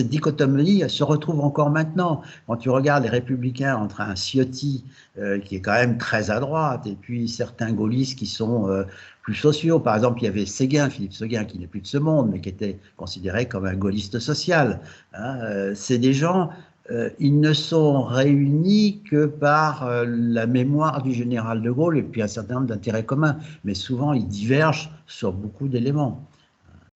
dichotomie se retrouve encore maintenant. Quand tu regardes les républicains entre un Ciotti, qui est quand même très à droite, et puis certains gaullistes qui sont plus sociaux. Par exemple, il y avait Séguin, Philippe Séguin, qui n'est plus de ce monde, mais qui était considéré comme un gaulliste social. Hein, c'est des gens, ils ne sont réunis que par la mémoire du général de Gaulle et puis un certain nombre d'intérêts communs, mais souvent ils divergent sur beaucoup d'éléments.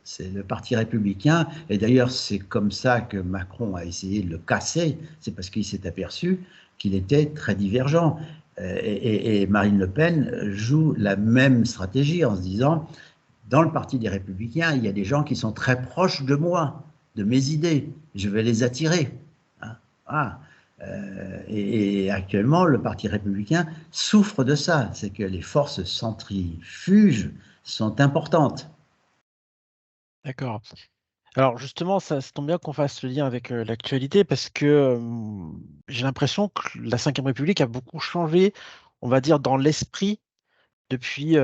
C'est le Parti républicain, et d'ailleurs c'est comme ça que Macron a essayé de le casser, c'est parce qu'il s'est aperçu qu'il était très divergent. Et Marine Le Pen joue la même stratégie en se disant, dans le Parti des Républicains, il y a des gens qui sont très proches de moi, de mes idées, je vais les attirer. Hein, ah. Et actuellement, le Parti républicain souffre de ça, c'est que les forces centrifuges sont importantes. d'accord. Alors justement, ça tombe bien qu'on fasse le lien avec l'actualité parce que j'ai l'impression que la Cinquième République a beaucoup changé, on va dire, dans l'esprit depuis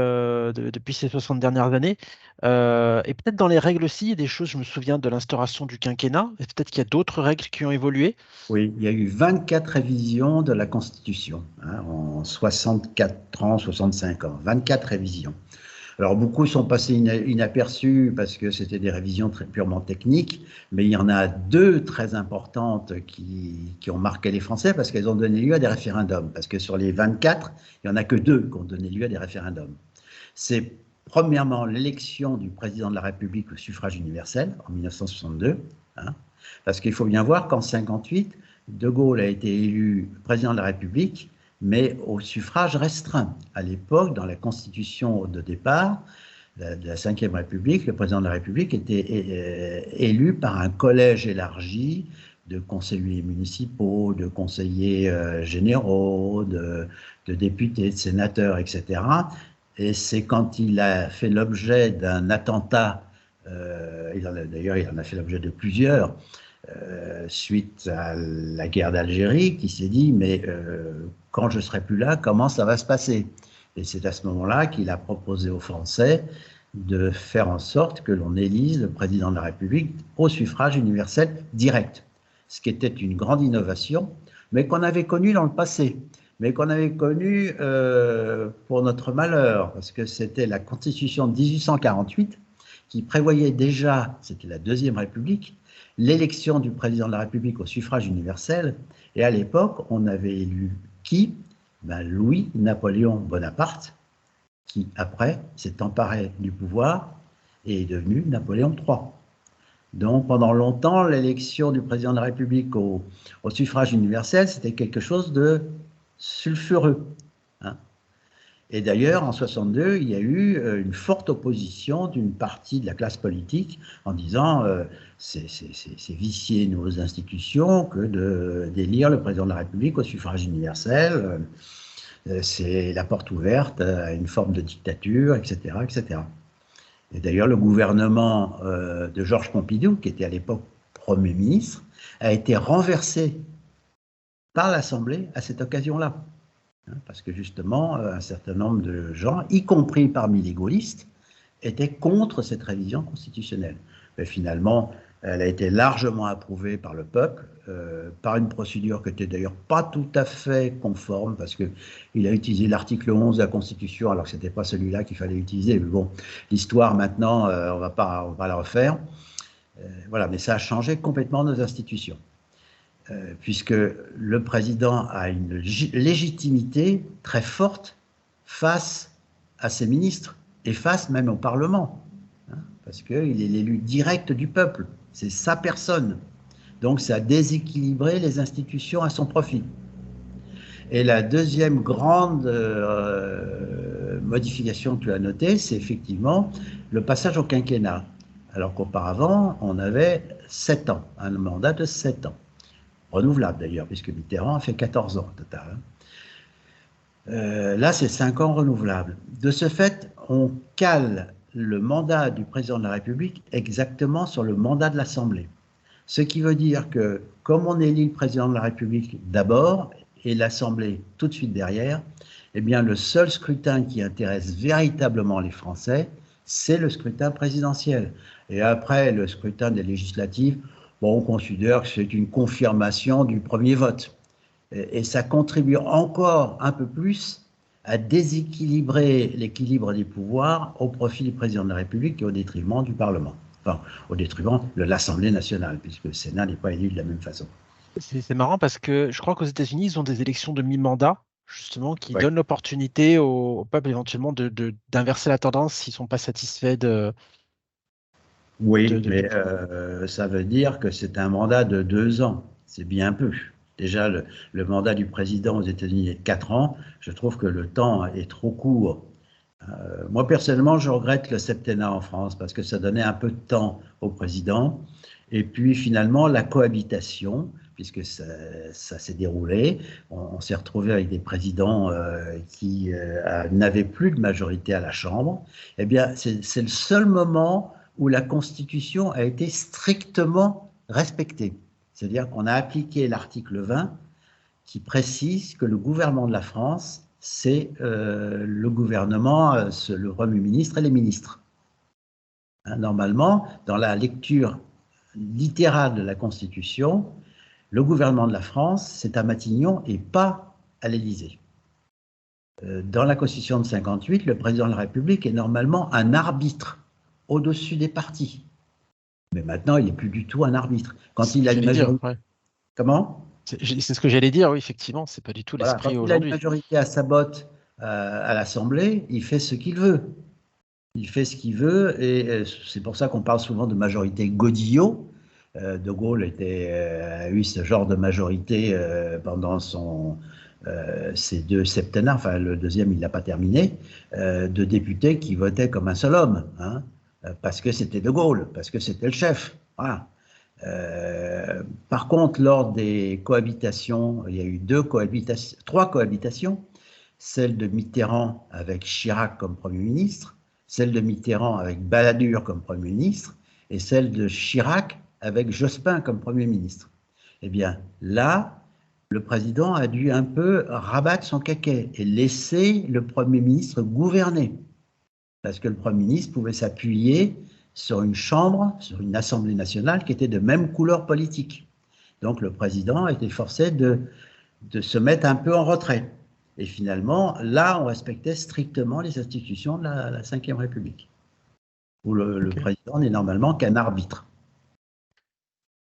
ces 60 dernières années. Et peut-être dans les règles aussi, il y a des choses, je me souviens de l'instauration du quinquennat, et peut-être qu'il y a d'autres règles qui ont évolué. Oui, il y a eu 24 révisions de la Constitution, hein, en 64 ans, 65 ans, 24 révisions. Alors beaucoup sont passés inaperçus parce que c'était des révisions très purement techniques, mais il y en a deux très importantes qui ont marqué les Français parce qu'elles ont donné lieu à des référendums. Parce que sur les 24, il n'y en a que deux qui ont donné lieu à des référendums. C'est premièrement l'élection du président de la République au suffrage universel en 1962, hein, parce qu'il faut bien voir qu'en 58, De Gaulle a été élu président de la République, mais au suffrage restreint. À l'époque, dans la constitution de départ de la Ve République, le président de la République était élu par un collège élargi de conseillers municipaux, de conseillers généraux, de députés, de sénateurs, etc. Et c'est quand il a fait l'objet d'un attentat, d'ailleurs il en a fait l'objet de plusieurs, suite à la guerre d'Algérie, qui s'est dit, mais quand je ne serai plus là, comment ça va se passer? Et c'est à ce moment-là qu'il a proposé aux Français de faire en sorte que l'on élise le président de la République au suffrage universel direct, ce qui était une grande innovation, mais qu'on avait connue dans le passé, mais qu'on avait connue pour notre malheur, parce que c'était la Constitution de 1848 qui prévoyait déjà, c'était la Deuxième République, l'élection du président de la République au suffrage universel. Et à l'époque, on avait élu qui? Louis-Napoléon Bonaparte, qui après s'est emparé du pouvoir et est devenu Napoléon III. Donc pendant longtemps, l'élection du président de la République au suffrage universel, c'était quelque chose de sulfureux. Hein. Et d'ailleurs, en 62, il y a eu une forte opposition d'une partie de la classe politique en disant c'est vicier nos institutions que d'élire le président de la République au suffrage universel. C'est la porte ouverte à une forme de dictature, etc., etc. Et d'ailleurs, le gouvernement de Georges Pompidou, qui était à l'époque Premier ministre, a été renversé par l'Assemblée à cette occasion-là. parce que justement, un certain nombre de gens, y compris parmi les gaullistes, étaient contre cette révision constitutionnelle. Mais finalement, elle a été largement approuvée par le peuple, par une procédure qui n'était d'ailleurs pas tout à fait conforme, parce qu'il a utilisé l'article 11 de la Constitution, alors que ce n'était pas celui-là qu'il fallait utiliser. Mais bon, l'histoire maintenant, on va pas la refaire. Voilà, mais ça a changé complètement nos institutions. Puisque le président a une légitimité très forte face à ses ministres et face même au Parlement, parce qu'il est l'élu direct du peuple, c'est sa personne. Donc ça a déséquilibré les institutions à son profit. Et la deuxième grande modification que tu as notée, c'est effectivement le passage au quinquennat, alors qu'auparavant, on avait 7 ans, un mandat de 7 ans. Renouvelable d'ailleurs, puisque Mitterrand a fait 14 ans au total. Là, c'est 5 ans renouvelables. De ce fait, on cale le mandat du président de la République exactement sur le mandat de l'Assemblée. Ce qui veut dire que, comme on élit le président de la République d'abord et l'Assemblée tout de suite derrière, eh bien, le seul scrutin qui intéresse véritablement les Français, c'est le scrutin présidentiel. Et après, le scrutin des législatives, bon, on considère que c'est une confirmation du premier vote. Et ça contribue encore un peu plus à déséquilibrer l'équilibre des pouvoirs au profit du président de la République et au détriment du Parlement. Enfin, au détriment de l'Assemblée nationale, puisque le Sénat n'est pas élu de la même façon. C'est marrant parce que je crois qu'aux États-Unis, ils ont des élections de mi-mandat, justement, qui Ouais. donnent l'opportunité au peuple éventuellement d'inverser la tendance s'ils ne sont pas satisfaits Oui, de mais ça veut dire que c'est un mandat de 2 ans. C'est bien peu. Déjà, le mandat du président aux États-Unis est de 4 ans. Je trouve que le temps est trop court. Moi, personnellement, je regrette le septennat en France parce que ça donnait un peu de temps au président. Et puis, finalement, la cohabitation, puisque ça s'est déroulé, on s'est retrouvé avec des présidents qui n'avaient plus de majorité à la Chambre. Eh bien, c'est le seul moment où la Constitution a été strictement respectée. C'est-à-dire qu'on a appliqué l'article 20 qui précise que le gouvernement de la France, c'est le gouvernement, le Premier ministre et les ministres. Normalement, dans la lecture littérale de la Constitution, le gouvernement de la France, c'est à Matignon et pas à l'Élysée. Dans la Constitution de 58, le président de la République est normalement un arbitre au-dessus des partis. Mais maintenant, il n'est plus du tout un arbitre. Quand il a une majorité... Ouais. Comment ? C'est ce que j'allais dire, oui, effectivement, c'est pas du tout Voilà, quand l'esprit il a une aujourd'hui. majorité à sa botte à l'Assemblée, il fait ce qu'il veut. Il fait ce qu'il veut, et c'est pour ça qu'on parle souvent de majorité Godillot. De Gaulle a eu ce genre de majorité pendant ses 2 septennats, enfin le deuxième il ne l'a pas terminé, de députés qui votaient comme un seul homme, parce que c'était de Gaulle, parce que c'était le chef. Voilà. Par contre, lors des cohabitations, il y a eu 3 cohabitations, celle de Mitterrand avec Chirac comme Premier ministre, celle de Mitterrand avec Balladur comme Premier ministre, et celle de Chirac avec Jospin comme Premier ministre. Eh bien, là, le président a dû un peu rabattre son caquet et laisser le Premier ministre gouverner. Parce que le Premier ministre pouvait s'appuyer sur une chambre, sur une Assemblée nationale qui était de même couleur politique. Donc le président a été forcé de se mettre un peu en retrait. Et finalement, là, on respectait strictement les institutions de la Ve République, où le président n'est normalement qu'un arbitre.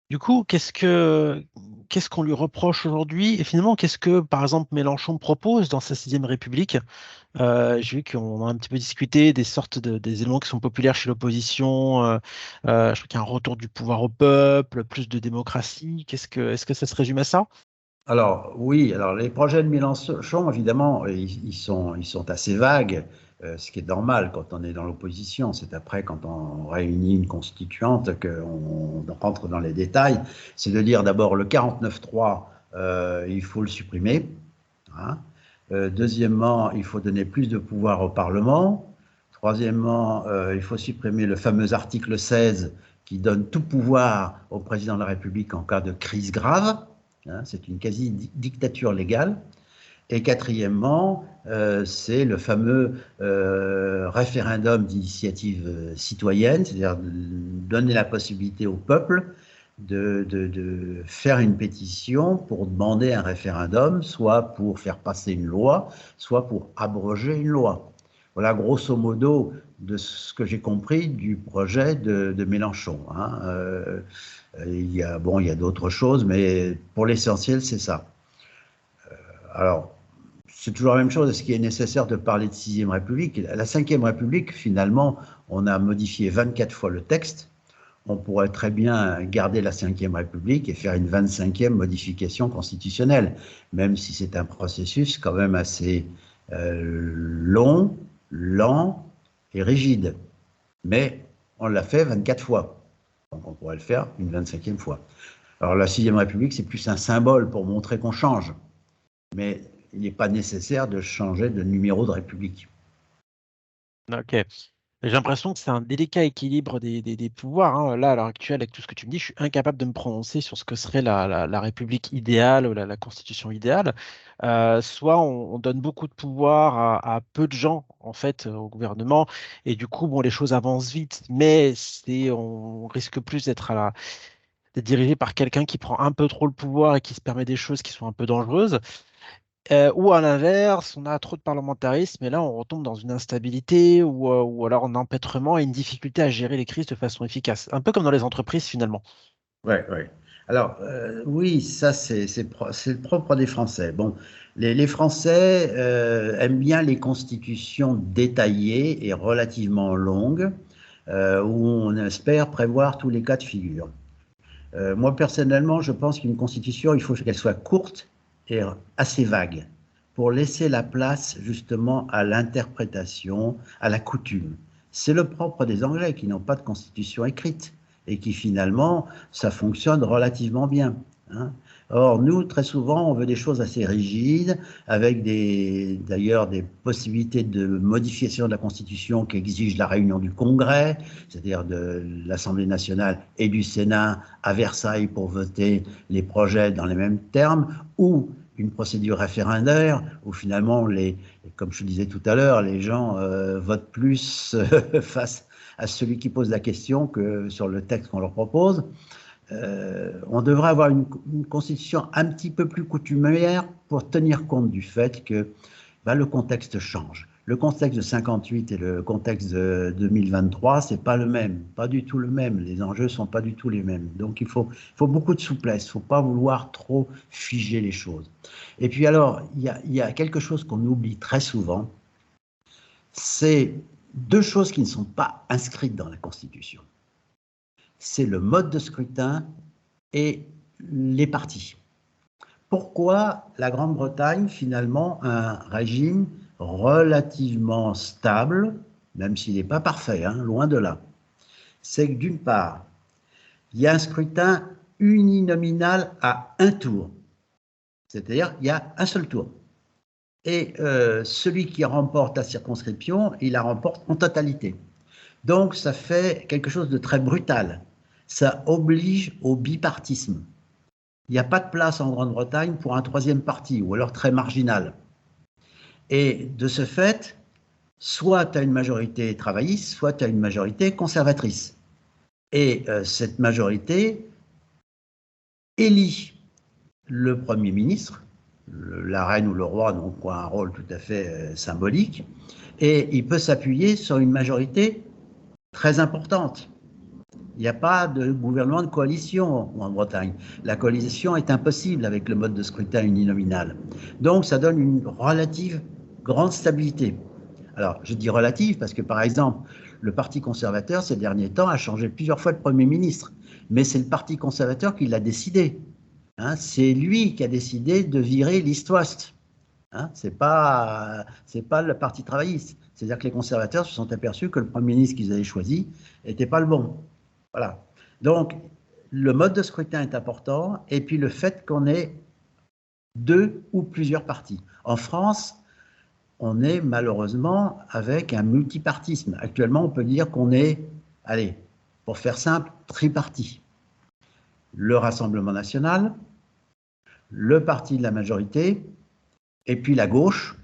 Du coup, qu'est-ce qu'on lui reproche aujourd'hui? Et finalement, qu'est-ce que, par exemple, Mélenchon propose dans sa sixième République? J'ai vu qu'on a un petit peu discuté des sortes des éléments qui sont populaires chez l'opposition. Je crois qu'il y a un retour du pouvoir au peuple, plus de démocratie. Est-ce que ça se résume à ça? Alors oui, alors les projets de Mélenchon, évidemment, ils sont assez vagues, ce qui est normal quand on est dans l'opposition. C'est après, quand on réunit une constituante, qu'on rentre dans les détails. C'est de dire d'abord le 49.3, il faut le supprimer. Deuxièmement, il faut donner plus de pouvoir au Parlement. Troisièmement, il faut supprimer le fameux article 16 qui donne tout pouvoir au président de la République en cas de crise grave. C'est une quasi-dictature légale. Et quatrièmement, c'est le fameux référendum d'initiative citoyenne, c'est-à-dire donner la possibilité au peuple de faire une pétition pour demander un référendum, soit pour faire passer une loi, soit pour abroger une loi. Voilà grosso modo de ce que j'ai compris du projet de Mélenchon. Hein. Il y a d'autres choses, mais pour l'essentiel, c'est ça. Alors, c'est toujours la même chose. Est-ce qu'il est nécessaire de parler de sixième République? La cinquième République, finalement, on a modifié 24 fois le texte. On pourrait très bien garder la cinquième République et faire une 25e modification constitutionnelle, même si c'est un processus quand même assez long, lent et rigide. Mais on l'a fait 24 fois. Donc on pourrait le faire une 25e fois. Alors la sixième République, c'est plus un symbole pour montrer qu'on change. Mais il n'est pas nécessaire de changer de numéro de République. Ok. J'ai l'impression que c'est un délicat équilibre des pouvoirs, hein. Là, à l'heure actuelle, avec tout ce que tu me dis, je suis incapable de me prononcer sur ce que serait la République idéale ou la Constitution idéale. Soit on donne beaucoup de pouvoir à peu de gens, en fait, au gouvernement, et du coup, bon, les choses avancent vite, mais on risque plus d'être dirigé par quelqu'un qui prend un peu trop le pouvoir et qui se permet des choses qui sont un peu dangereuses. Ou à l'inverse, on a trop de parlementarisme et là on retombe dans une instabilité ou alors un empêtrement et une difficulté à gérer les crises de façon efficace. Un peu comme dans les entreprises finalement. Ouais, ouais. Alors, oui, ça, c'est le propre des Français. Bon, les Français aiment bien les constitutions détaillées et relativement longues, où on espère prévoir tous les cas de figure. Moi, personnellement, je pense qu'une constitution, il faut qu'elle soit courte et assez vague pour laisser la place justement à l'interprétation, à la coutume. C'est le propre des Anglais qui n'ont pas de constitution écrite et qui finalement, ça fonctionne relativement bien. Hein. Or, nous, très souvent, on veut des choses assez rigides, avec d'ailleurs des possibilités de modification de la Constitution qui exigent la réunion du Congrès, c'est-à-dire de l'Assemblée nationale et du Sénat à Versailles pour voter les projets dans les mêmes termes, ou une procédure référendaire où finalement, comme je disais tout à l'heure, les gens votent plus face à celui qui pose la question que sur le texte qu'on leur propose. On devrait avoir une constitution un petit peu plus coutumière pour tenir compte du fait que le contexte change. Le contexte de 58 et le contexte de 2023, c'est pas le même, pas du tout le même. Les enjeux sont pas du tout les mêmes. Donc il faut beaucoup de souplesse. Il faut pas vouloir trop figer les choses. Et puis alors, il y a quelque chose qu'on oublie très souvent, c'est deux choses qui ne sont pas inscrites dans la Constitution. C'est le mode de scrutin et les partis. Pourquoi la Grande-Bretagne, finalement, a un régime relativement stable, même s'il n'est pas parfait, hein, loin de là? C'est que d'une part, il y a un scrutin uninominal à un tour, c'est-à-dire il y a un seul tour. Et celui qui remporte la circonscription, il la remporte en totalité. Donc ça fait quelque chose de très brutal. Ça oblige au bipartisme. Il n'y a pas de place en Grande-Bretagne pour un troisième parti, ou alors très marginal. Et de ce fait, soit tu as une majorité travailliste, soit tu as une majorité conservatrice. Et cette majorité élit le Premier ministre, la reine ou le roi donc un rôle tout à fait symbolique, et il peut s'appuyer sur une majorité très importante. Il n'y a pas de gouvernement de coalition en Bretagne. La coalition est impossible avec le mode de scrutin uninominal. Donc, ça donne une relative grande stabilité. Alors, je dis relative parce que, par exemple, le Parti conservateur, ces derniers temps, a changé plusieurs fois de Premier ministre. Mais c'est le Parti conservateur qui l'a décidé. Hein, c'est lui qui a décidé de virer l'East-West. Hein, c'est pas le Parti travailliste. C'est-à-dire que les conservateurs se sont aperçus que le Premier ministre qu'ils avaient choisi n'était pas le bon. Voilà. Donc, le mode de scrutin est important, et puis le fait qu'on ait deux ou plusieurs partis. En France, on est malheureusement avec un multipartisme. Actuellement, on peut dire qu'on est, allez, pour faire simple, tripartis. Le Rassemblement national, le parti de la majorité et puis la gauche,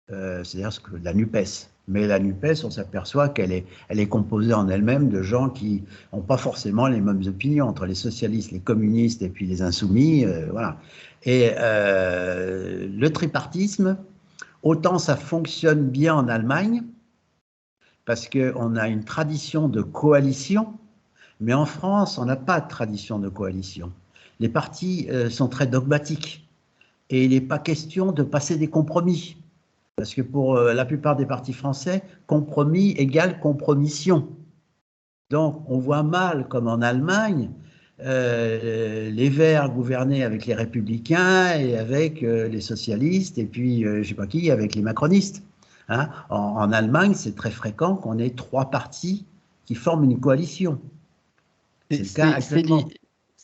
c'est-à-dire la NUPES. Mais la NUPES, on s'aperçoit elle est composée en elle-même de gens qui n'ont pas forcément les mêmes opinions entre les socialistes, les communistes et puis les insoumis. Voilà. Et le tripartisme, autant ça fonctionne bien en Allemagne, parce qu'on a une tradition de coalition, mais en France, on n'a pas de tradition de coalition. Les partis sont très dogmatiques et il n'est pas question de passer des compromis. Parce que pour la plupart des partis français, compromis égale compromission. Donc, on voit mal, comme en Allemagne, les Verts gouverner avec les Républicains et avec les socialistes, et puis, je ne sais pas qui, avec les macronistes. Hein, en Allemagne, c'est très fréquent qu'on ait 3 partis qui forment une coalition. C'est le cas actuellement.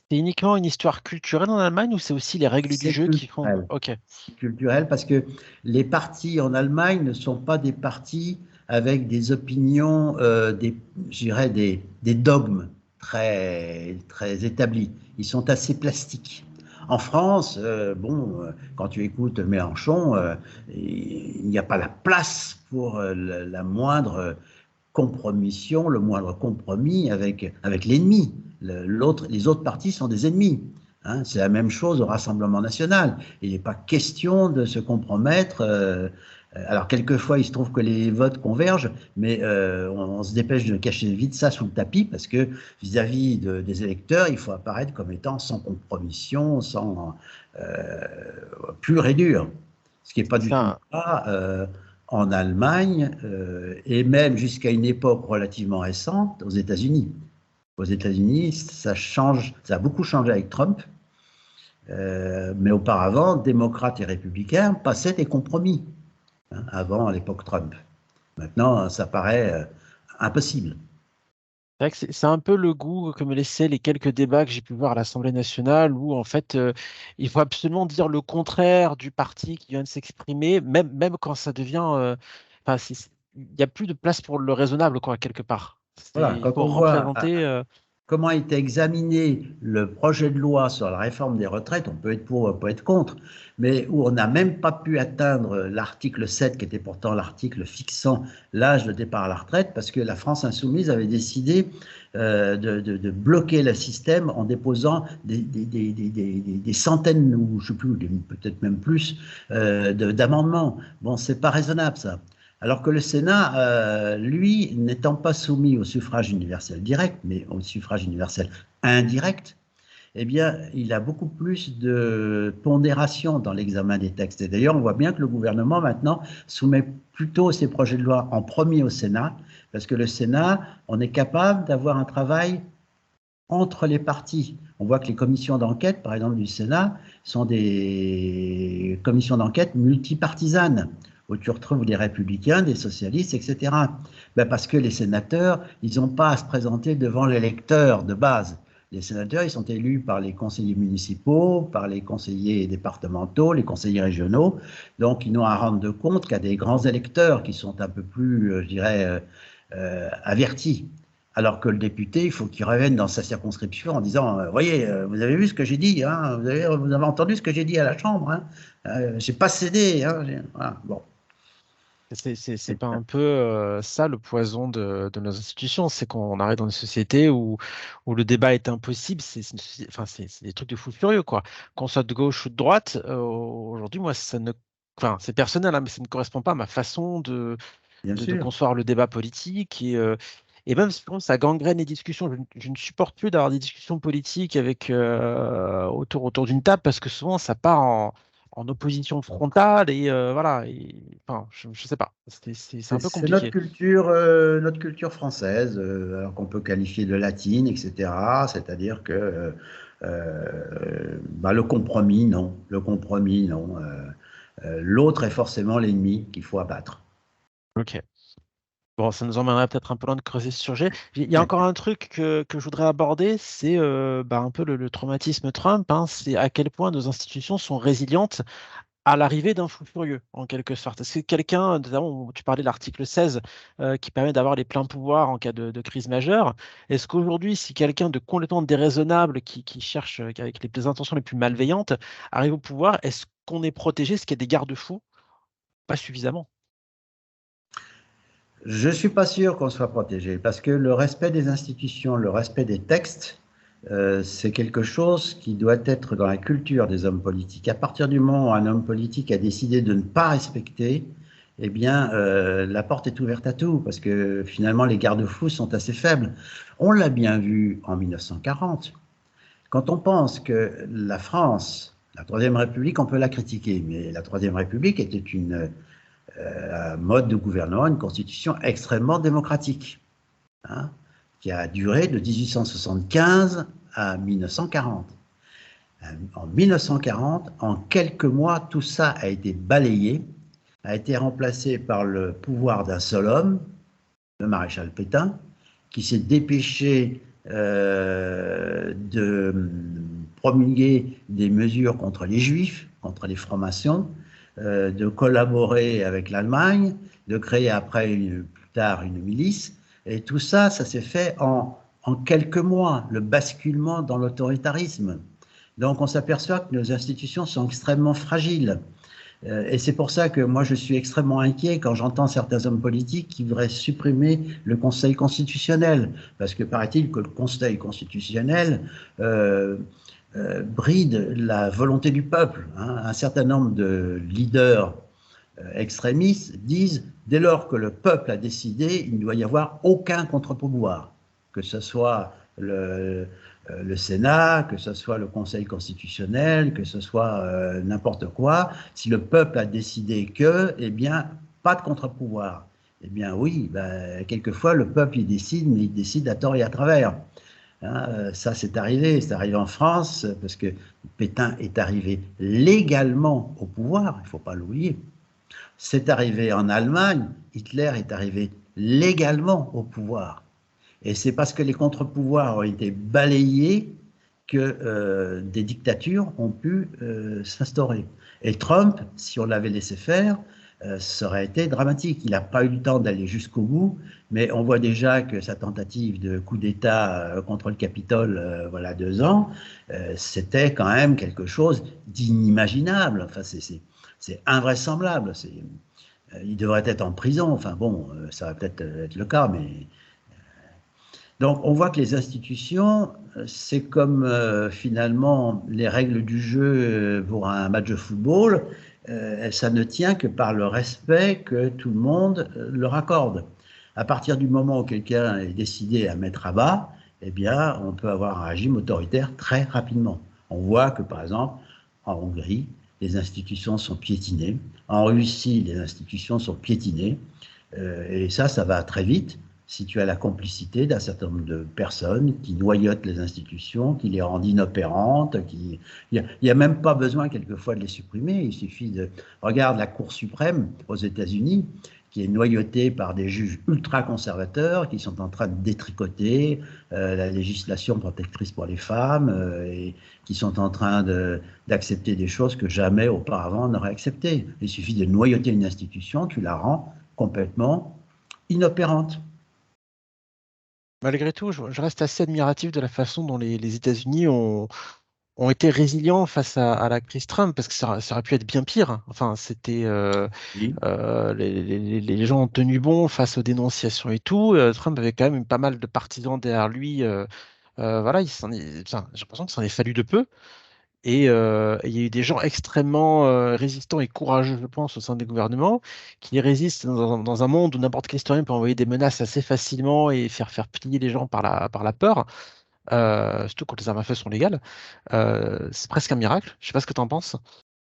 C'est uniquement une histoire culturelle en Allemagne ou c'est aussi les règles du C'est jeu qui font? culturel. Ok. Culturel parce que les partis en Allemagne ne sont pas des partis avec des opinions, je dirais des dogmes très, très établis. Ils sont assez plastiques. En France, quand tu écoutes Mélenchon, il n'y a pas la place pour la moindre compromission, le moindre compromis avec l'ennemi. Les autres partis sont des ennemis. Hein, c'est la même chose au Rassemblement national. Il n'est pas question de se compromettre. Alors, quelquefois, il se trouve que les votes convergent, mais on se dépêche de cacher vite ça sous le tapis parce que vis-à-vis des électeurs, il faut apparaître comme étant sans compromission, sans pur et dur. Ce qui n'est pas du tout le cas en Allemagne et même jusqu'à une époque relativement récente aux États-Unis. Aux États-Unis, ça change, ça a beaucoup changé avec Trump. Mais auparavant, démocrates et républicains passaient des compromis, hein, avant l'époque Trump. Maintenant, ça paraît impossible. C'est vrai que c'est un peu le goût que me laissaient les quelques débats que j'ai pu voir à l'Assemblée nationale où en fait il faut absolument dire le contraire du parti qui vient de s'exprimer, même quand ça devient. Enfin, il n'y a plus de place pour le raisonnable, quoi, quelque part. Voilà, Il quand faut on voit représenter. comment a été examiné le projet de loi sur la réforme des retraites, on peut être pour, on peut être contre, mais où on n'a même pas pu atteindre l'article 7, qui était pourtant l'article fixant l'âge de départ à la retraite, parce que la France insoumise avait décidé de bloquer le système en déposant des centaines, ou je ne sais plus, peut-être même plus, d'amendements. Bon, c'est pas raisonnable ça. Alors que le Sénat, lui, n'étant pas soumis au suffrage universel direct, mais au suffrage universel indirect, eh bien, il a beaucoup plus de pondération dans l'examen des textes. Et d'ailleurs, on voit bien que le gouvernement, maintenant, soumet plutôt ses projets de loi en premier au Sénat, parce que le Sénat, on est capable d'avoir un travail entre les partis. On voit que les commissions d'enquête, par exemple, du Sénat, sont des commissions d'enquête multipartisanes, où tu retrouves des républicains, des socialistes, etc. Ben parce que les sénateurs, ils n'ont pas à se présenter devant l'électeur de base. Les sénateurs, ils sont élus par les conseillers municipaux, par les conseillers départementaux, les conseillers régionaux. Donc, ils n'ont à rendre de compte qu'à des grands électeurs qui sont un peu plus, je dirais, avertis. Alors que le député, il faut qu'il revienne dans sa circonscription en disant voyez, vous avez vu ce que j'ai dit, hein, vous avez entendu ce que j'ai dit à la Chambre, hein, j'ai pas cédé. Hein, voilà, bon. C'est pas un peu ça le poison de nos institutions, c'est qu'on arrive dans une société où le débat est impossible, enfin, c'est des trucs de fou furieux, quoi. Qu'on soit de gauche ou de droite, aujourd'hui, moi, ça ne, enfin, c'est personnel, hein, mais ça ne correspond pas à ma façon Bien de sûr. concevoir le débat politique et même si ça gangrène les discussions. Je ne supporte plus d'avoir des discussions politiques avec autour d'une table parce que souvent ça part en opposition frontale et voilà. Enfin, je sais pas. C'est un peu C'est compliqué. notre culture française, alors qu'on peut qualifier de latine, etc. C'est-à-dire que le compromis, non. Le compromis, non. L'autre est forcément l'ennemi qu'il faut abattre. Ok. Bon, ça nous emmènerait peut-être un peu loin de creuser ce sujet. Il y a encore un truc que je voudrais aborder, c'est un peu le traumatisme Trump, hein. C'est à quel point nos institutions sont résilientes à l'arrivée d'un fou furieux, en quelque sorte. C'est quelqu'un, notamment, tu parlais de l'article 16, qui permet d'avoir les pleins pouvoirs en cas de crise majeure. Est-ce qu'aujourd'hui, si quelqu'un de complètement déraisonnable, qui cherche avec les intentions les plus malveillantes, arrive au pouvoir, est-ce qu'on est protégé? Est-ce qu'il y a des garde-fous? Pas suffisamment. Je ne suis pas sûr qu'on soit protégé, parce que le respect des institutions, le respect des textes, c'est quelque chose qui doit être dans la culture des hommes politiques. À partir du moment où un homme politique a décidé de ne pas respecter, eh bien, la porte est ouverte à tout, parce que finalement, les garde-fous sont assez faibles. On l'a bien vu en 1940. Quand on pense que la France, la Troisième République, on peut la critiquer, mais la Troisième République était un mode de gouvernement, une constitution extrêmement démocratique, hein, qui a duré de 1875 à 1940. En 1940, en quelques mois, tout ça a été balayé, a été remplacé par le pouvoir d'un seul homme, le maréchal Pétain, qui s'est dépêché de promulguer des mesures contre les juifs, contre les francs-maçons, de collaborer avec l'Allemagne, de créer après, plus tard, une milice. Et tout ça, ça s'est fait en quelques mois, le basculement dans l'autoritarisme. Donc on s'aperçoit que nos institutions sont extrêmement fragiles. Et c'est pour ça que moi je suis extrêmement inquiet quand j'entends certains hommes politiques qui voudraient supprimer le Conseil constitutionnel. Parce que paraît-il que le Conseil constitutionnel bride la volonté du peuple, hein. Un certain nombre de leaders extrémistes disent dès lors que le peuple a décidé, il ne doit y avoir aucun contre-pouvoir, que ce soit le Sénat, que ce soit le Conseil constitutionnel, que ce soit n'importe quoi. Si le peuple a décidé que, eh bien, pas de contre-pouvoir. Eh bien oui, ben, quelquefois le peuple il décide, mais il décide à tort et à travers. Hein, ça, c'est arrivé en France, parce que Pétain est arrivé légalement au pouvoir, il ne faut pas l'oublier. C'est arrivé en Allemagne, Hitler est arrivé légalement au pouvoir. Et c'est parce que les contre-pouvoirs ont été balayés que des dictatures ont pu s'instaurer. Et Trump, si on l'avait laissé faire, ça aurait été dramatique. Il n'a pas eu le temps d'aller jusqu'au bout, mais on voit déjà que sa tentative de coup d'État contre le Capitole, voilà 2 ans, c'était quand même quelque chose d'inimaginable. Enfin, c'est invraisemblable. Il devrait être en prison. Enfin bon, ça va peut-être être le cas, mais donc on voit que les institutions, c'est comme finalement les règles du jeu pour un match de football, ça ne tient que par le respect que tout le monde leur accorde. À partir du moment où quelqu'un est décidé à mettre à bas, eh bien on peut avoir un régime autoritaire très rapidement. On voit que par exemple en Hongrie, les institutions sont piétinées, en Russie, les institutions sont piétinées, et ça va très vite. Si tu as la complicité d'un certain nombre de personnes qui noyotent les institutions, qui les rendent inopérantes, il n'y a même pas besoin quelquefois de les supprimer, il suffit de... Regarde la Cour suprême aux États-Unis, qui est noyautée par des juges ultra-conservateurs qui sont en train de détricoter la législation protectrice pour les femmes et qui sont en train d'accepter des choses que jamais auparavant on n'aurait acceptées. Il suffit de noyauter une institution, tu la rends complètement inopérante. Malgré tout, je reste assez admiratif de la façon dont les États-Unis ont été résilients face à la crise Trump, parce que ça aurait pu être bien pire, hein. Enfin, c'était Oui. les gens ont tenu bon face aux dénonciations et tout. Trump avait quand même pas mal de partisans derrière lui. Voilà, enfin, j'ai l'impression que ça en est fallu de peu. Et il y a eu des gens extrêmement résistants et courageux, je pense, au sein des gouvernements, qui résistent dans un monde où n'importe quel historien peut envoyer des menaces assez facilement et faire plier les gens par la peur, surtout quand les armes à feu sont légales. C'est presque un miracle. Je sais pas ce que tu en penses.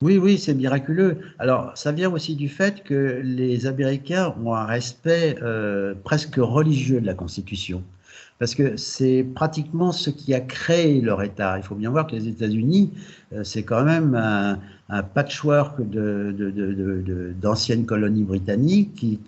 Oui, oui, c'est miraculeux. Alors, ça vient aussi du fait que les Américains ont un respect presque religieux de la Constitution. parce que c'est pratiquement ce qui a créé leur État. Il faut bien voir que les États-Unis, c'est quand même un patchwork d'anciennes colonies britanniques qui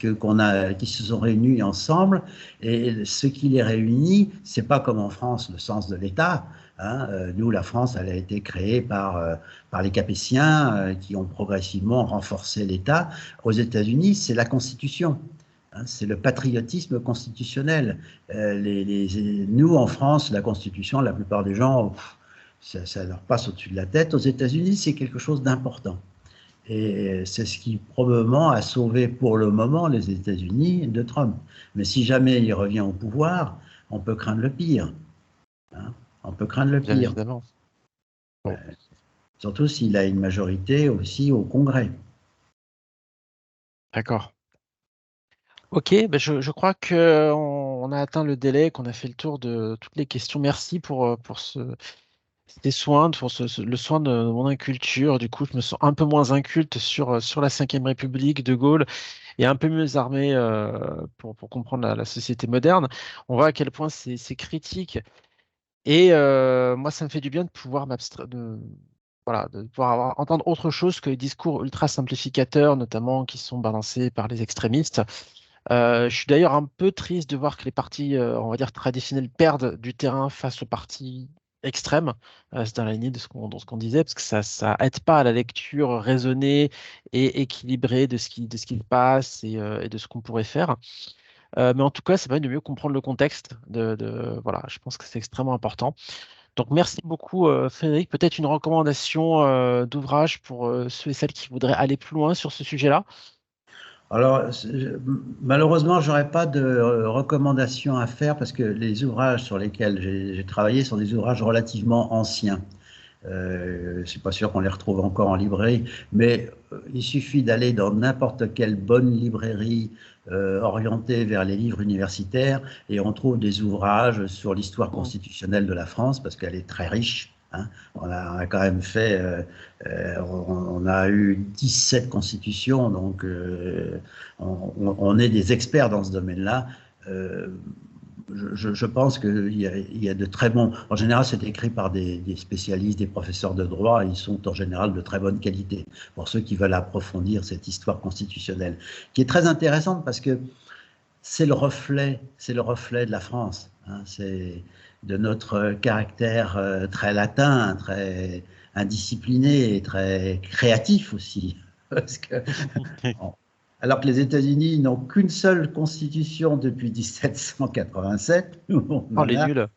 se sont réunies ensemble. Et ce qui les réunit, c'est pas comme en France le sens de l'État. Hein. Nous, la France, elle a été créée par les Capétiens qui ont progressivement renforcé l'État. Aux États-Unis, c'est la Constitution. Hein, c'est le patriotisme constitutionnel. Nous, en France, la Constitution, la plupart des gens, ça leur passe au-dessus de la tête. Aux États-Unis, c'est quelque chose d'important. Et c'est ce qui probablement a sauvé pour le moment les États-Unis de Trump. Mais si jamais il revient au pouvoir, on peut craindre le pire. Hein, on peut craindre le Bien pire. évidemment. Bon. Surtout s'il a une majorité aussi au Congrès. D'accord. Ok, ben je crois qu'on on a atteint le délai, qu'on a fait le tour de toutes les questions. Merci pour ces soins, pour le soin de mon inculture. Du coup, je me sens un peu moins inculte sur la Cinquième République, De Gaulle, et un peu mieux armé pour comprendre la société moderne. On voit à quel point c'est critique. Et moi, ça me fait du bien de pouvoir m'abstraire, voilà, de pouvoir entendre autre chose que les discours ultra simplificateurs, notamment qui sont balancés par les extrémistes. Je suis d'ailleurs un peu triste de voir que les partis, on va dire, traditionnels perdent du terrain face aux partis extrêmes. C'est dans la lignée de ce qu'on disait, parce que ça aide pas à la lecture raisonnée et équilibrée de ce qui se passe et de ce qu'on pourrait faire. Mais en tout cas, ça permet de mieux comprendre le contexte. Voilà, je pense que c'est extrêmement important. Donc, merci beaucoup, Frédéric. Peut-être une recommandation d'ouvrage pour ceux et celles qui voudraient aller plus loin sur ce sujet-là. Alors, malheureusement, je n'aurais pas de recommandations à faire parce que les ouvrages sur lesquels j'ai travaillé sont des ouvrages relativement anciens. Je ne suis pas sûr qu'on les retrouve encore en librairie, mais il suffit d'aller dans n'importe quelle bonne librairie orientée vers les livres universitaires et on trouve des ouvrages sur l'histoire Mm. constitutionnelle de la France parce qu'elle est très riche. Hein. On a quand même fait, on a eu 17 constitutions, donc on est des experts dans ce domaine-là. Je pense qu'il y a de très bons. En général, c'est écrit par des spécialistes, des professeurs de droit. Ils sont en général de très bonne qualité pour ceux qui veulent approfondir cette histoire constitutionnelle, qui est très intéressante parce que c'est le reflet de la France. Hein, c'est de notre caractère très latin, très indiscipliné et très créatif aussi. Parce que alors que les États-Unis n'ont qu'une seule constitution depuis 1787, nous on Oh, en les a. nuls.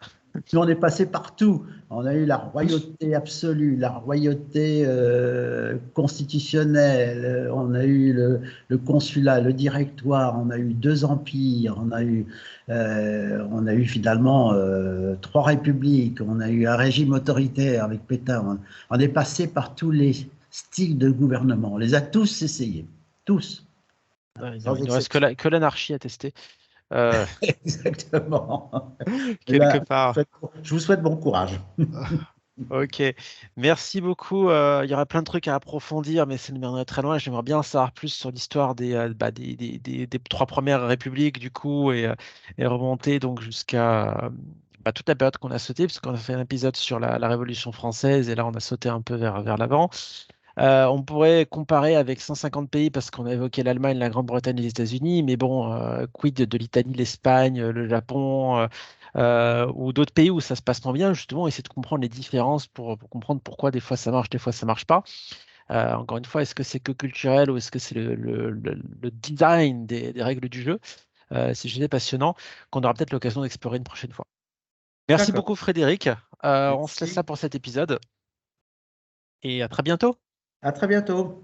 Nous on est passé partout. On a eu la royauté absolue, la royauté constitutionnelle, on a eu le consulat, le directoire, on a eu deux empires, on a eu finalement trois républiques, on a eu un régime autoritaire avec Pétain. On est passé par tous les styles de gouvernement. On les a tous essayés, tous. Il Sans ne reste exception. que l'anarchie à tester. Euh, Exactement. Eh quelque ben, part. je vous souhaite bon courage. Ok, merci beaucoup. Il y aura plein de trucs à approfondir, mais ça nous mènerait très loin. J'aimerais bien en savoir plus sur l'histoire des trois premières républiques, du coup, et remonter donc jusqu'à toute la période qu'on a sautée, parce qu'on a fait un épisode sur la Révolution française, et là, on a sauté un peu vers l'avant. On pourrait comparer avec 150 pays parce qu'on a évoqué l'Allemagne, la Grande-Bretagne et les États-Unis, mais bon, quid de l'Italie, l'Espagne, le Japon ou d'autres pays où ça se passe moins bien, justement, essayer de comprendre les différences pour comprendre pourquoi des fois ça marche, des fois ça marche pas. Encore une fois, est-ce que c'est que culturel ou est-ce que c'est le design des règles du jeu? C'est juste passionnant qu'on aura peut-être l'occasion d'explorer une prochaine fois. Merci D'accord. beaucoup, Frédéric. On se laisse là Merci. pour cet épisode et à très bientôt. À très bientôt.